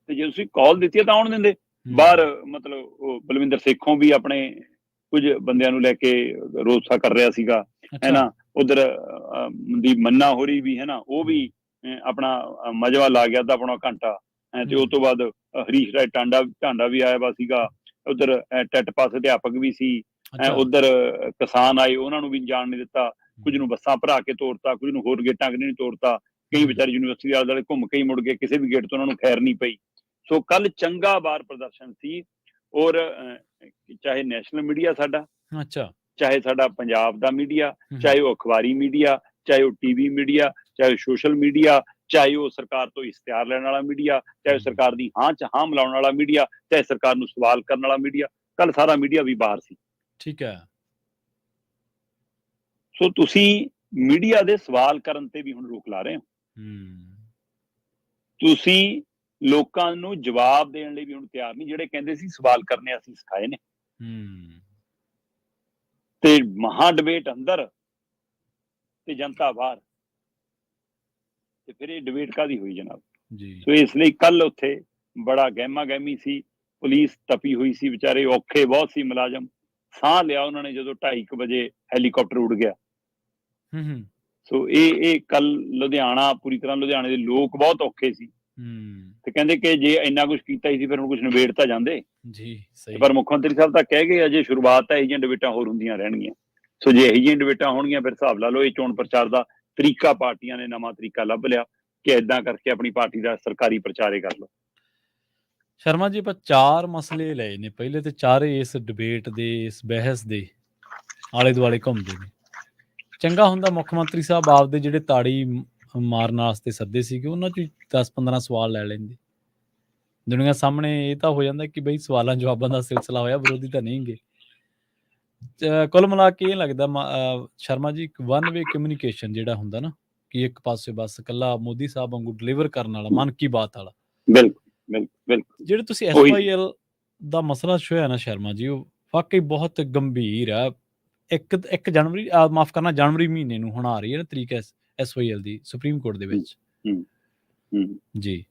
ਤੇ ਜੇ ਤੁਸੀਂ ਕਾਲ ਦਿੱਤੀ ਤਾਂ ਆਉਣ ਦਿੰਦੇ। ਬਾਹਰ ਮਤਲਬ ਉਹ ਬਲਵਿੰਦਰ ਸੇਖੋਂ ਵੀ ਆਪਣੇ ਕੁਝ ਬੰਦਿਆਂ ਨੂੰ ਲੈ ਕੇ ਰੋਸਾ ਕਰ ਰਿਹਾ ਸੀਗਾ, ਹੈਨਾ। ਉਧਰ ਦੀ ਮੰਨਾ ਹੋਰੀ ਵੀ, ਹੈਨਾ, ਉਹ ਵੀ ਆਪਣਾ ਮਜਵਾ ਲਾ ਗਿਆ ਅੱਧਾ ਪੌਣਾ ਘੰਟਾ, ਤੇ ਉਸ ਤੋਂ ਬਾਅਦ ਹਰੀਸ਼ ਰਾਏ ਟਾਂਡਾ ਵੀ ਆਇਆ ਵਾ ਸੀਗਾ। ਉਧਰ ਟੈਟ ਪਾਸ ਅਧਿਆਪਕ ਵੀ ਸੀ, ਉਧਰ ਕਿਸਾਨ ਆਏ, ਉਹਨਾਂ ਨੂੰ ਵੀ ਜਾਣ ਨਹੀਂ ਦਿੱਤਾ। ਕੁਝ ਨੂੰ ਬੱਸਾਂ ਭਰਾ ਕੇ ਤੋਰਤਾ, ਕੁਝ ਨੂੰ ਹੋਰ ਗੇਟਾਂ ਨਹੀਂ ਤੋਰਤਾ, ਕਈ ਵਿਚਾਰੇ ਯੂਨੀਵਰਸਿਟੀ ਆਲੇ ਦੁਆਲੇ ਘੁੰਮ ਕੇ ਹੀ ਮੁੜ ਗਏ, ਕਿਸੇ ਵੀ ਗੇਟ ਤੋਂ ਉਹਨਾਂ ਨੂੰ ਖੈਰ ਨਹੀਂ ਪਈ। ਸੋ ਕੱਲ ਚੰਗਾ ਬਾਰ ਪ੍ਰਦਰਸ਼ਨ ਸੀ, ਔਰ ਚਾਹੇ ਨੈਸ਼ਨਲ ਮੀਡੀਆ ਸਾਡਾ, ਚਾਹੇ ਸਾਡਾ ਪੰਜਾਬ ਦਾ ਮੀਡੀਆ, ਚਾਹੇ ਉਹ ਅਖਬਾਰੀ ਮੀਡੀਆ, ਚਾਹੇ ਉਹ TV ਮੀਡੀਆ, ਚਾਹੇ ਸੋਸ਼ਲ ਮੀਡੀਆ, ਚਾਹੇ ਉਹ ਸਰਕਾਰ ਤੋਂ ਇਸ਼ਤਿਹਾਰ ਲੈਣ ਵਾਲਾ ਮੀਡੀਆ, ਚਾਹੇ ਸਰਕਾਰ ਦੀ ਹਾਂ 'ਚ ਹਾਂ ਮਿਲਾਉਣ ਵਾਲਾ ਮੀਡੀਆ, ਚਾਹੇ ਸਰਕਾਰ ਨੂੰ ਸਵਾਲ ਕਰਨ ਵਾਲਾ ਮੀਡੀਆ, ਕੱਲ ਸਾਰਾ ਮੀਡੀਆ ਵੀ ਬਾਹਰ ਸੀ। ਠੀਕ ਹੈ। ਸੋ ਤੁਸੀਂ ਮੀਡੀਆ ਦੇ ਸਵਾਲ ਕਰਨ ਤੇ ਵੀ ਹੁਣ ਰੋਕ ਲਾ ਰਹੇ ਹੋ। ਤੁਸੀਂ ਲੋਕਾਂ ਨੂੰ ਜਵਾਬ ਦੇਣ ਲਈ ਵੀ ਹੁਣ ਤਿਆਰ ਨਹੀਂ, ਜਿਹੜੇ ਕਹਿੰਦੇ ਸੀ ਸਵਾਲ ਕਰਨੇ ਅਸੀਂ ਸਿਖਾਏ ਨੇ। ਤੇ ਮਹਾ ਡਿਬੇਟ ਅੰਦਰ ਤੇ ਜਨਤਾ ਬਾਹਰ, ਤੇ ਫਿਰ ਇਹ ਡਿਬੇਟ ਕਾਹਦੀ ਹੋਈ ਜਨਾਬ ਜੀ। ਸੋ ਇਸ ਲਈ ਕੱਲ ਉੱਥੇ ਬੜਾ ਗਹਿਮਾ ਗਹਿਮੀ ਸੀ, ਪੁਲਿਸ ਤਪੀ ਹੋਈ ਸੀ, ਵਿਚਾਰੇ ਔਖੇ ਬਹੁਤ ਸੀ ਮੁਲਾਜ਼ਮ, ਸਾਹ ਲਿਆ ਉਹਨਾਂ ਨੇ ਜਦੋਂ 2:30 ਵਜੇ ਹੈਲੀਕਾਪਟਰ ਉੱਡ ਗਿਆ। ਹੂੰ ਸੋ ਇਹ ਕੱਲ ਲੁਧਿਆਣਾ, ਪੂਰੀ ਤਰ੍ਹਾਂ ਲੁਧਿਆਣੇ ਦੇ ਲੋਕ ਬਹੁਤ ਔਖੇ ਸੀ ਤੇ ਕਹਿੰਦੇ ਕਿ ਜੇ ਇੰਨਾ ਕੁਝ ਕੀਤਾ ਹੀ ਸੀ ਫਿਰ ਹੁਣ ਕੁਝ ਨਿਬੇੜ ਤਾਂ ਜਾਂਦੇ ਜੀ। ਸਹੀ। ਪਰ ਮੁੱਖ ਮੰਤਰੀ ਸਾਹਿਬ ਤਾਂ ਕਹਿ ਗਏ ਅਜੇ ਸ਼ੁਰੂਆਤ ਹੈ, ਇਹੋ ਜਿਹੀਆਂ ਡਿਬੇਟਾਂ ਹੋਰ ਹੁੰਦੀਆਂ ਰਹਿਣਗੀਆਂ। ਸੋ ਜੇ ਇਹੋ ਜਿਹੀਆਂ ਡਿਬੇਟਾਂ ਹੋਣਗੀਆਂ ਫਿਰ ਹਿਸਾਬ ਲਾ ਲਓ ਇਹ ਚੋਣ ਪ੍ਰਚਾਰ ਦਾ ਤਰੀਕਾ ਪਾਰਟੀਆਂ ਨੇ ਨਵਾਂ ਤਰੀਕਾ ਲੱਭ ਲਿਆ ਕਿ ਏਦਾਂ ਕਰਕੇ ਆਪਣੀ ਪਾਰਟੀ ਦਾ ਸਰਕਾਰੀ ਪ੍ਰਚਾਰੇ ਕਰ ਲਓ। ਸ਼ਰਮਾ ਜੀ, ਆਪਾਂ 4 ਮਸਲੇ ਲਏ ਨੇ ਪਹਿਲੇ ਤੇ ਚਾਰੇ ਇਸ ਡਿਬੇਟ ਦੇ, ਇਸ ਬਹਿਸ ਦੇ ਆਲੇ ਦੁਆਲੇ ਘੁੰਮਦੇ ਨੇ। ਚੰਗਾ ਹੁੰਦਾ ਮੁੱਖ ਮੰਤਰੀ ਸਾਹਿਬ ਆਪਦੇ ਜਿਹੜੇ ਤਾੜੀ ਮਾਰਨ ਵਾਸਤੇ ਸੱਦੇ ਸੀਗੇ ਉਹਨਾਂ 'ਚ 10-15 ਸਵਾਲ ਲੈ ਲੈਂਦੇ। ਦੁਨੀਆ ਸਾਹਮਣੇ ਇਹ ਤਾਂ ਹੋ ਜਾਂਦਾ ਕਿ ਬਈ ਸਵਾਲਾਂ ਜਵਾਬਾਂ ਦਾ ਸਿਲਸਿਲਾ ਹੋਇਆ, ਵਿਰੋਧੀ ਤਾਂ ਨਹੀਂ ਗੇ। ਕੁੱਲ ਮਿਲਾ ਕੇ ਇਹ ਲੱਗਦਾ ਸ਼ਰਮਾ ਜੀ, ਇੱਕ ਵਨ ਵੇ ਕਮਿਊਨੀਕੇਸ਼ਨ ਜਿਹੜਾ ਹੁੰਦਾ ਨਾ ਕਿ ਇੱਕ ਪਾਸੇ ਬਸ ਇਕੱਲਾ ਮੋਦੀ ਸਾਹਿਬ ਵਾਂਗੂ ਡਿਲੀਵਰ ਕਰਨ ਵਾਲਾ, ਮਨ ਕੀ ਬਾਤ ਵਾਲਾ। ਬਿਲਕੁਲ ਜਿਹੜੇ ਤੁਸੀਂ SYL ਦਾ ਮਸਲਾ ਛੋਇਆ ਨਾ ਸ਼ਰਮਾ ਜੀ, ਉਹ ਵਾਕਈ ਬਹੁਤ ਗੰਭੀਰ ਆ। 1 ਜਨਵਰੀ ਮਾਫ ਕਰਨਾ, ਜਨਵਰੀ ਮਹੀਨੇ ਨੂੰ ਹੁਣ ਆ ਰਹੀ ਹੈ ਨਾ ਤਰੀਕ SYL ਦੀ ਸੁਪਰੀਮ ਕੋਰਟ ਦੇ ਵਿੱਚ ਜੀ।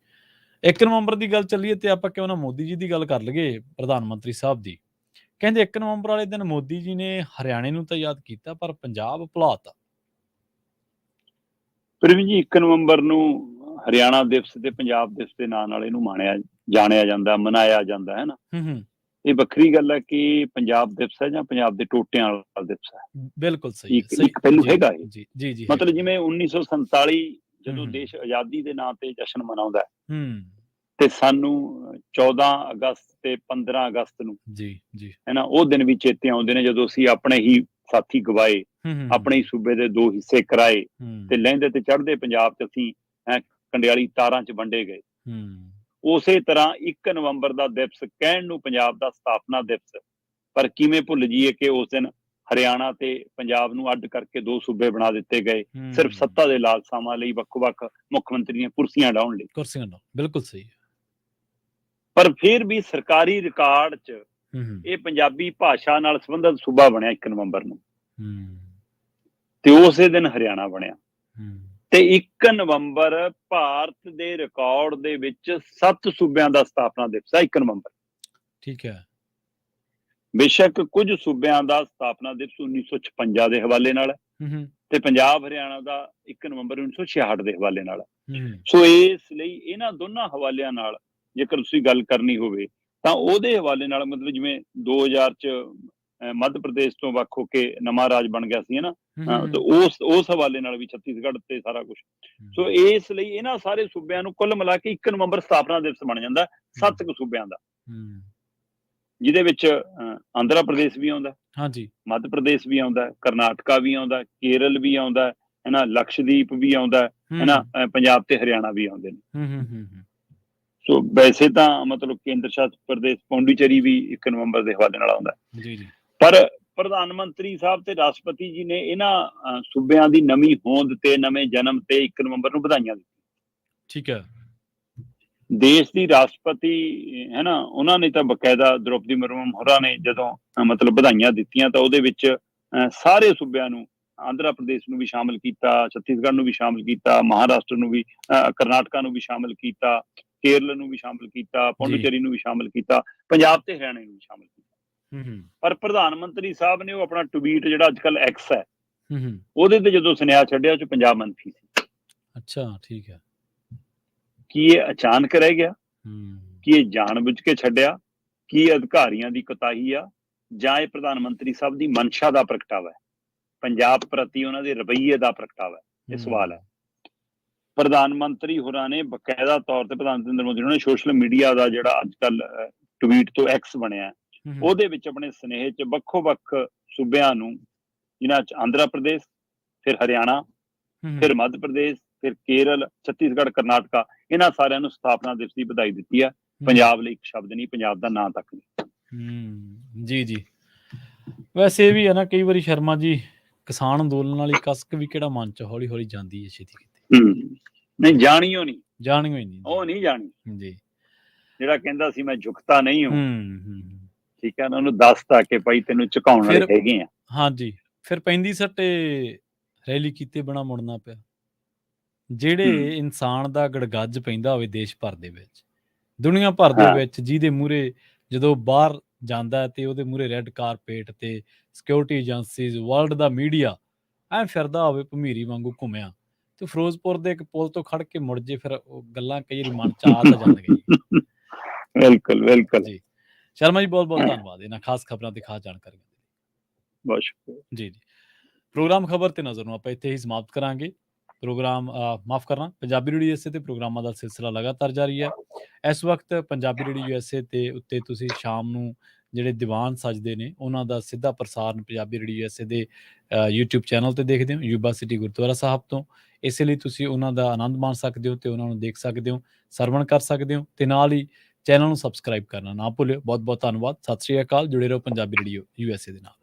1 ਨਵੰਬਰ ਦੀ ਗੱਲ ਚੱਲੀਏ ਤੇ ਆਪਾਂ ਕਿਉਂ ਨਾ ਮੋਦੀ ਜੀ ਦੀ ਗੱਲ ਕਰ ਲਈਏ, ਪ੍ਰਧਾਨ ਮੰਤਰੀ ਸਾਹਿਬ ਦੀ। ਕਹਿੰਦੇ 1 ਨਵੰਬਰ ਵਾਲੇ ਦਿਨ ਮੋਦੀ ਜੀ ਨੇ ਹਰਿਆਣੇ ਨੂੰ ਤਾਂ ਯਾਦ ਕੀਤਾ ਪਰ ਪੰਜਾਬ ਭੁਲਾਤਾ। ਪ੍ਰਵੀਨ ਜੀ, 1 ਨਵੰਬਰ ਨੂੰ ਹਰਿਆਣਾ ਦਿਵਸ ਤੇ ਪੰਜਾਬ ਦਿਵਸ ਦੇ ਨਾਂ ਨਾਲ ਇਹਨੂੰ ਜਾਣਿਆ ਜਾਂਦਾ, ਮਨਾਇਆ ਜਾਂਦਾ ਹੈ ਨਾ। ਇਹ ਵੱਖਰੀ ਗੱਲ ਹੈ ਕਿ ਪੰਜਾਬ ਦਿਵਸ ਹੈ ਜਾਂ ਪੰਜਾਬ ਦੇ ਟੋਟਿਆਂ ਵਾਲਾ ਦਿਵਸ ਹੈ। ਬਿਲਕੁਲ ਸਹੀ। ਇੱਕ ਪਹਿਲੂ ਹੈਗਾ ਇਹ। ਜੀ। ਮਤਲਬ ਜਿਵੇਂ 1947 ਜਦੋਂ ਦੇਸ਼ ਆਜ਼ਾਦੀ ਦੇ ਨਾਂ ਤੇ ਜਸ਼ਨ ਮਨਾਉਂਦਾ ਤੇ ਸਾਨੂੰ 14 ਅਗਸਤ ਤੇ 15 ਅਗਸਤ ਨੂੰ ਜੀ ਹੈ ਨਾ, ਉਹ ਦਿਨ ਵੀ ਚੇਤੇ ਆਉਂਦੇ ਨੇ ਜਦੋਂ ਅਸੀਂ ਆਪਣੇ ਹੀ ਸਾਥੀ ਗਵਾਏ, ਆਪਣੇ ਹੀ ਸੂਬੇ ਦੇ 2 ਹਿੱਸੇ ਕਰਾਏ ਤੇ ਲਹਿੰਦੇ ਤੇ ਚੜ੍ਹਦੇ ਪੰਜਾਬ 'ਚ ਅਸੀਂ ਕੰਡਿਆਲੀ ਤਾਰਾਂ 'ਚ ਵੰਡੇ ਗਏ। ਉਸੇ ਤਰ੍ਹਾਂ 1 ਨਵੰਬਰ ਦਾ ਦਿਵਸ ਕਹਿਣ ਨੂੰ ਪੰਜਾਬ ਦਾ ਸਥਾਪਨਾ ਦਿਵਸ, ਪਰ ਕਿਵੇਂ ਭੁੱਲ ਜਾਈਏ ਕਿ ਉਸ ਦਿਨ ਹਰਿਆਣਾ ਤੇ ਪੰਜਾਬ ਨੂੰ ਅੱਡ ਕਰਕੇ 2 ਸੂਬੇ ਬਣਾ ਦਿੱਤੇ ਗਏ ਸਿਰਫ ਸੱਤਾ ਦੇ ਲਾਲਸਾਵਾਂ ਲਈ, ਵੱਖ-ਵੱਖ ਮੁੱਖ ਮੰਤਰੀਆਂ ਕੁਰਸੀਆਂ ਡਾਉਣ ਲਈ। ਬਿਲਕੁਲ ਸਹੀ। ਪਰ ਫਿਰ ਵੀ ਸਰਕਾਰੀ ਰਿਕਾਰਡ 'ਚ ਇਹ ਪੰਜਾਬੀ ਭਾਸ਼ਾ ਨਾਲ ਸੰਬੰਧਿਤ ਸੂਬਾ ਬਣਿਆ 1 ਨਵੰਬਰ ਨੂੰ ਤੇ ਉਸੇ ਦਿਨ ਹਰਿਆਣਾ ਬਣਿਆ। ਤੇ 1 ਨਵੰਬਰ ਭਾਰਤ ਦੇ ਰਿਕਾਰਡ ਦੇ ਵਿੱਚ 7 ਸੂਬਿਆਂ ਦਾ ਸਥਾਪਨਾ ਦਿਵਸ ਹੈ 1 ਨਵੰਬਰ। ਠੀਕ ਹੈ। ਬੇਸ਼ੱਕ ਕੁਝ ਸੂਬਿਆਂ ਦਾ ਸਥਾਪਨਾ ਦਿਵਸ 1956 ਦੇ ਹਵਾਲੇ ਨਾਲ ਹੈ ਤੇ ਪੰਜਾਬ ਹਰਿਆਣਾ ਦਾ 1 ਨਵੰਬਰ 1966 ਦੇ ਹਵਾਲੇ ਨਾਲ ਹੈ। ਸੋ ਇਸ ਲਈ ਇਹਨਾਂ ਦੋਨਾਂ ਹਵਾਲਿਆਂ ਨਾਲ ਜੇਕਰ ਤੁਸੀਂ ਗੱਲ ਕਰਨੀ ਹੋਵੇ ਤਾਂ ਉਹਦੇ ਹਵਾਲੇ ਨਾਲ, ਮਤਲਬ ਜਿਵੇਂ 2000 ਚ ਮੱਧ ਪ੍ਰਦੇਸ਼ ਤੋਂ ਵੱਖ ਹੋ ਕੇ ਨਵਾਂ ਰਾਜ ਬਣ ਗਿਆ ਸੀ ਨਾ, ਤੇ ਉਸ ਹਵਾਲੇ ਨਾਲ ਵੀ ਛੱਤੀਸਗੜ੍ਹ ਤੇ ਸਾਰਾ ਕੁਝ। ਸੋ ਇਸ ਲਈ ਇਹਨਾਂ ਸਾਰੇ ਸੂਬਿਆਂ ਨੂੰ ਕੁੱਲ ਮਿਲਾ ਕੇ 1 ਨਵੰਬਰ ਸਥਾਪਨਾ ਦਿਵਸ ਬਣ ਜਾਂਦਾ 7 ਕੁ ਸੂਬਿਆਂ ਦਾ, ਜਿਹਦੇ ਵਿੱਚ ਆਂਧਰਾ ਪ੍ਰਦੇਸ਼ ਵੀ ਆਉਂਦਾ, ਮੱਧ ਪ੍ਰਦੇਸ਼ ਵੀ ਆਉਂਦਾ, ਕਰਨਾਟਕਾ ਵੀ ਆਉਂਦਾ, ਕੇਰਲ ਵੀ ਆਉਂਦਾ ਹੈ ਨਾ, ਲਕਸ਼ਦੀਪ ਵੀ ਆਉਂਦਾ ਹੈ ਨਾ, ਪੰਜਾਬ ਤੇ ਹਰਿਆਣਾ ਵੀ ਆਉਂਦੇ ਨੇ। ਸੋ ਵੈਸੇ ਤਾਂ ਮਤਲਬ ਕੇਂਦਰ ਸ਼ਾਸਿਤ ਪ੍ਰਦੇਸ਼ ਪੌਂਡੀਚੇਰੀ ਵੀ 1 ਨਵੰਬਰ ਦੇ ਹਵਾਲੇ ਨਾਲ ਆਉਂਦਾ। ਪਰ ਪ੍ਰਧਾਨ ਮੰਤਰੀ ਸਾਹਿਬ ਤੇ ਰਾਸ਼ਟਰਪਤੀ ਜੀ ਨੇ ਇਹਨਾਂ ਸੂਬਿਆਂ ਦੀ ਨਵੀਂ ਹੋਂਦ ਤੇ, ਨਵੇਂ ਜਨਮ ਤੇ 1 ਨਵੰਬਰ ਨੂੰ ਵਧਾਈਆਂ ਦਿੱਤੀਆਂ। ਠੀਕ ਹੈ। ਦੇਸ਼ ਦੀ ਰਾਸ਼ਟਰਪਤੀ ਹੈ ਨਾ, ਉਹਨਾਂ ਨੇ ਤਾਂ ਬਕਾਇਦਾ ਦ੍ਰੋਪਦੀ ਮੁਰਮੂ ਹੋਰਾਂ ਨੇ ਜਦੋਂ ਮਤਲਬ ਵਧਾਈਆਂ ਦਿੱਤੀਆਂ ਤਾਂ ਉਹਦੇ ਵਿੱਚ ਸਾਰੇ ਸੂਬਿਆਂ ਨੂੰ, ਆਂਧਰਾ ਪ੍ਰਦੇਸ਼ ਨੂੰ ਵੀ ਸ਼ਾਮਿਲ ਕੀਤਾ, ਛੱਤੀਸਗੜ੍ਹ ਨੂੰ ਵੀ ਸ਼ਾਮਿਲ ਕੀਤਾ, ਮਹਾਰਾਸ਼ਟਰ ਨੂੰ ਵੀ, ਕਰਨਾਟਕਾ ਨੂੰ ਵੀ ਸ਼ਾਮਿਲ ਕੀਤਾ, ਕੇਰਲ ਨੂੰ ਵੀ ਸ਼ਾਮਿਲ ਕੀਤਾ, ਪੌਂਡੀਚੇਰੀ ਨੂੰ ਵੀ ਸ਼ਾਮਿਲ ਕੀਤਾ, ਪੰਜਾਬ ਤੇ ਹਰਿਆਣਾ ਨੂੰ ਵੀ ਸ਼ਾਮਿਲ ਕੀਤਾ। ਪਰ ਪ੍ਰਧਾਨ ਮੰਤਰੀ ਸਾਹਿਬ ਨੇ ਉਹ ਆਪਣਾ ਟਵੀਟ ਜਿਹੜਾ ਅੱਜ ਕੱਲ ਐਕਸ ਹੈ, ਉਹਦੇ ਤੇ ਜਦੋਂ ਸੁਨੇਹਾ ਛੱਡਿਆ ਉਹ 'ਚ ਪੰਜਾਬ ਮੰਤਰੀ ਸੀ। ਅੱਛਾ, ਠੀਕ ਹੈ। ਕੀ ਇਹ ਅਚਾਨਕ ਰਹਿ ਗਿਆ? ਕੀ ਇਹ ਜਾਣਬੁੱਝ ਕੇ ਛੱਡਿਆ? ਕੀ ਇਹ ਅਧਿਕਾਰੀਆਂ ਦੀ ਕੋਤਾਹੀ ਆ ਜਾਂ ਇਹ ਪ੍ਰਧਾਨ ਮੰਤਰੀ ਸਾਹਿਬ ਦੀ ਮਨਸ਼ਾ ਦਾ ਪ੍ਰਗਟਾਵਾ ਹੈ, ਪੰਜਾਬ ਪ੍ਰਤੀ ਉਹਨਾਂ ਦੇ ਰਵੱਈਏ ਦਾ ਪ੍ਰਗਟਾਵਾ ਹੈ? ਇਹ ਸਵਾਲ ਹੈ। ਪ੍ਰਧਾਨ ਮੰਤਰੀ ਹੋਰਾਂ ਨੇ ਬਕਾਇਦਾ ਤੌਰ ਤੇ, ਪ੍ਰਧਾਨ ਨਰਿੰਦਰ ਮੋਦੀ ਨੇ ਸੋਸ਼ਲ ਮੀਡੀਆ ਦਾ ਜਿਹੜਾ ਅੱਜ ਕੱਲ ਟਵੀਟ ਤੋਂ ਐਕਸ ਬਣਿਆ, ਉਹਦੇ ਵਿੱਚ ਆਪਣੇ ਸੁਨੇਹੇ 'ਚ ਵੱਖੋ-ਵੱਖ ਸੂਬਿਆਂ ਨੂੰ, ਜਿਨ੍ਹਾਂ 'ਚ ਆਂਧਰਾ ਪ੍ਰਦੇਸ਼, ਫਿਰ ਹਰਿਆਣਾ, ਫਿਰ ਮੱਧ ਪ੍ਰਦੇਸ਼, ਫਿਰ ਕੇਰਲ, ਛੱਤੀਸਗੜ੍ਹ, ਕਰਨਾਟਕਾ, ਇਹਨਾਂ ਸਾਰਿਆਂ ਨੂੰ ਸਥਾਪਨਾ ਦਿਵਸ ਦੀ ਵਧਾਈ ਦਿੱਤੀ ਹੈ। ਪੰਜਾਬ ਲਈ ਇੱਕ ਸ਼ਬਦ ਨਹੀਂ, ਪੰਜਾਬ ਦਾ ਨਾਂ ਤੱਕ ਨਹੀਂ। ਜੀ। ਵੈਸੇ ਇਹ ਵੀ ਹੈ ਨਾ, ਕਈ ਵਾਰੀ ਸ਼ਰਮਾ ਜੀ, ਕਿਸਾਨ ਅੰਦੋਲਨ ਵਾਲੀ ਕਸਕ ਵੀ ਕਿਹੜਾ ਮਨ 'ਚ ਹੌਲੀ-ਹੌਲੀ ਜਾਂਦੀ ਹੈ ਛੇਤੀ ਕਿਤੇ। ਨਹੀਂ, ਜਾਣੀਓ ਨਹੀਂ, ਉਹ ਨਹੀਂ ਜਾਣੀ ਜੀ। ਜਿਹੜਾ ਕਹਿੰਦਾ ਸੀ ਮੈਂ ਝੁਕਤਾ ਨਹੀਂ ਹੂੰ, ਠੀਕ ਹੈ ਨਾ, ਉਹਨੂੰ ਦੱਸਤਾ ਕਿ ਭਾਈ ਤੈਨੂੰ ਝੁਕਾਉਣ ਵਾਲੇ ਹੈਗੇ ਆ। ਹਾਂਜੀ, ਫਿਰ ਪੈਂਦੀ ਸੱਟੇ ਰੈਲੀ ਕੀਤੇ ਬਿਨਾਂ ਮੁੜਨਾ ਪਿਆ। ਜਿਹੜੇ ਇਨਸਾਨ ਦਾ ਗੜਗੱਜ ਪੈਂਦਾ ਹੋਵੇ ਦੇਸ਼ ਭਰ ਦੇ ਵਿੱਚ, ਦੁਨੀਆ ਭਰ ਦੇ ਵਿੱਚ, ਜਿਹਦੇ ਮੂਹਰੇ ਜਦੋਂ ਬਾਹਰ ਜਾਂਦਾ ਹੈ ਤੇ ਉਹਦੇ ਮੂਹਰੇ ਰੈੱਡ ਕਾਰਪੇਟ ਤੇ ਸਿਕਿਉਰਿਟੀ ਏਜੰਸੀਜ਼, ਵਰਲਡ ਦਾ ਮੀਡੀਆ ਐਂ ਫਿਰਦਾ ਹੋਵੇ ਭਮੀਰੀ ਵਾਂਗੂ ਘੁੰਮਿਆ, ਤੇ ਫਿਰੋਜ਼ਪੁਰ ਦੇ ਇੱਕ ਪੁਲ ਤੋਂ ਖੜ ਕੇ ਮੁੜ ਜੇ, ਫਿਰ ਉਹ ਗੱਲਾਂ ਕਈ ਵਾਰੀ ਮਨ 'ਚ ਆ ਤਾਂ ਜਾਂਦੀਆਂ ਜੀ। ਬਿਲਕੁਲ ਬਿਲਕੁਲ ਜੀ ਸ਼ਰਮਾ ਜੀ, ਬਹੁਤ ਬਹੁਤ ਧੰਨਵਾਦ ਇਹਨਾਂ ਖਾਸ ਖਬਰਾਂ ਤੇ ਖਾਸ ਜਾਣਕਾਰੀਆਂ ਦੇ ਲਈ। ਬਹੁਤ ਸ਼ੁਕਰੀਆ। ਜੀ ਜੀ, ਪ੍ਰੋਗਰਾਮ ਖਬਰ ਤੇ ਨਜ਼ਰ ਨੂੰ ਆਪਾਂ ਇੱਥੇ ਹੀ ਸਮਾਪਤ ਕਰਾਂਗੇ। ਪ੍ਰੋਗਰਾਮ ਮਾਫ ਕਰਨਾ, ਪੰਜਾਬੀ ਰੇਡੀਓ USA ਤੇ ਪ੍ਰੋਗਰਾਮਾਂ ਦਾ ਸਿਲਸਿਲਾ ਲਗਾਤਾਰ ਜਾਰੀ ਹੈ। ਇਸ ਵਕਤ ਪੰਜਾਬੀ ਰੇਡੀਓ USA ਤੇ ਉੱਤੇ ਤੁਸੀਂ ਸ਼ਾਮ ਨੂੰ ਜਿਹੜੇ ਦੀਵਾਨ ਸਜਦੇ ਨੇ ਉਹਨਾਂ ਦਾ ਸਿੱਧਾ ਪ੍ਰਸਾਰਨ ਪੰਜਾਬੀ ਰੇਡੀਓ USA ਦੇ YouTube ਚੈਨਲ ਤੇ ਦੇਖਦੇ ਹੋ, ਯੂਬਾ ਸਿਟੀ ਗੁਰਦੁਆਰਾ ਸਾਹਿਬ ਤੋਂ। ਇਸੇ ਲਈ ਤੁਸੀਂ ਉਹਨਾਂ ਦਾ ਆਨੰਦ ਮਾਣ ਸਕਦੇ ਹੋ ਤੇ ਉਹਨਾਂ ਨੂੰ ਦੇਖ ਸਕਦੇ ਹੋ, ਸਰਵਣ ਕਰ ਸਕਦੇ ਹੋ, ਤੇ ਨਾਲ ਹੀ ਚੈਨਲ ਨੂੰ ਸਬਸਕ੍ਰਾਈਬ ਕਰਨਾ ਨਾ ਭੁੱਲਿਓ। ਬਹੁਤ ਬਹੁਤ ਧੰਨਵਾਦ। ਸਤਿ ਸ਼੍ਰੀ ਅਕਾਲ। ਜੁੜੇ ਰਹੋ ਪੰਜਾਬੀ ਰੇਡੀਓ USA ਦੇ ਨਾਲ।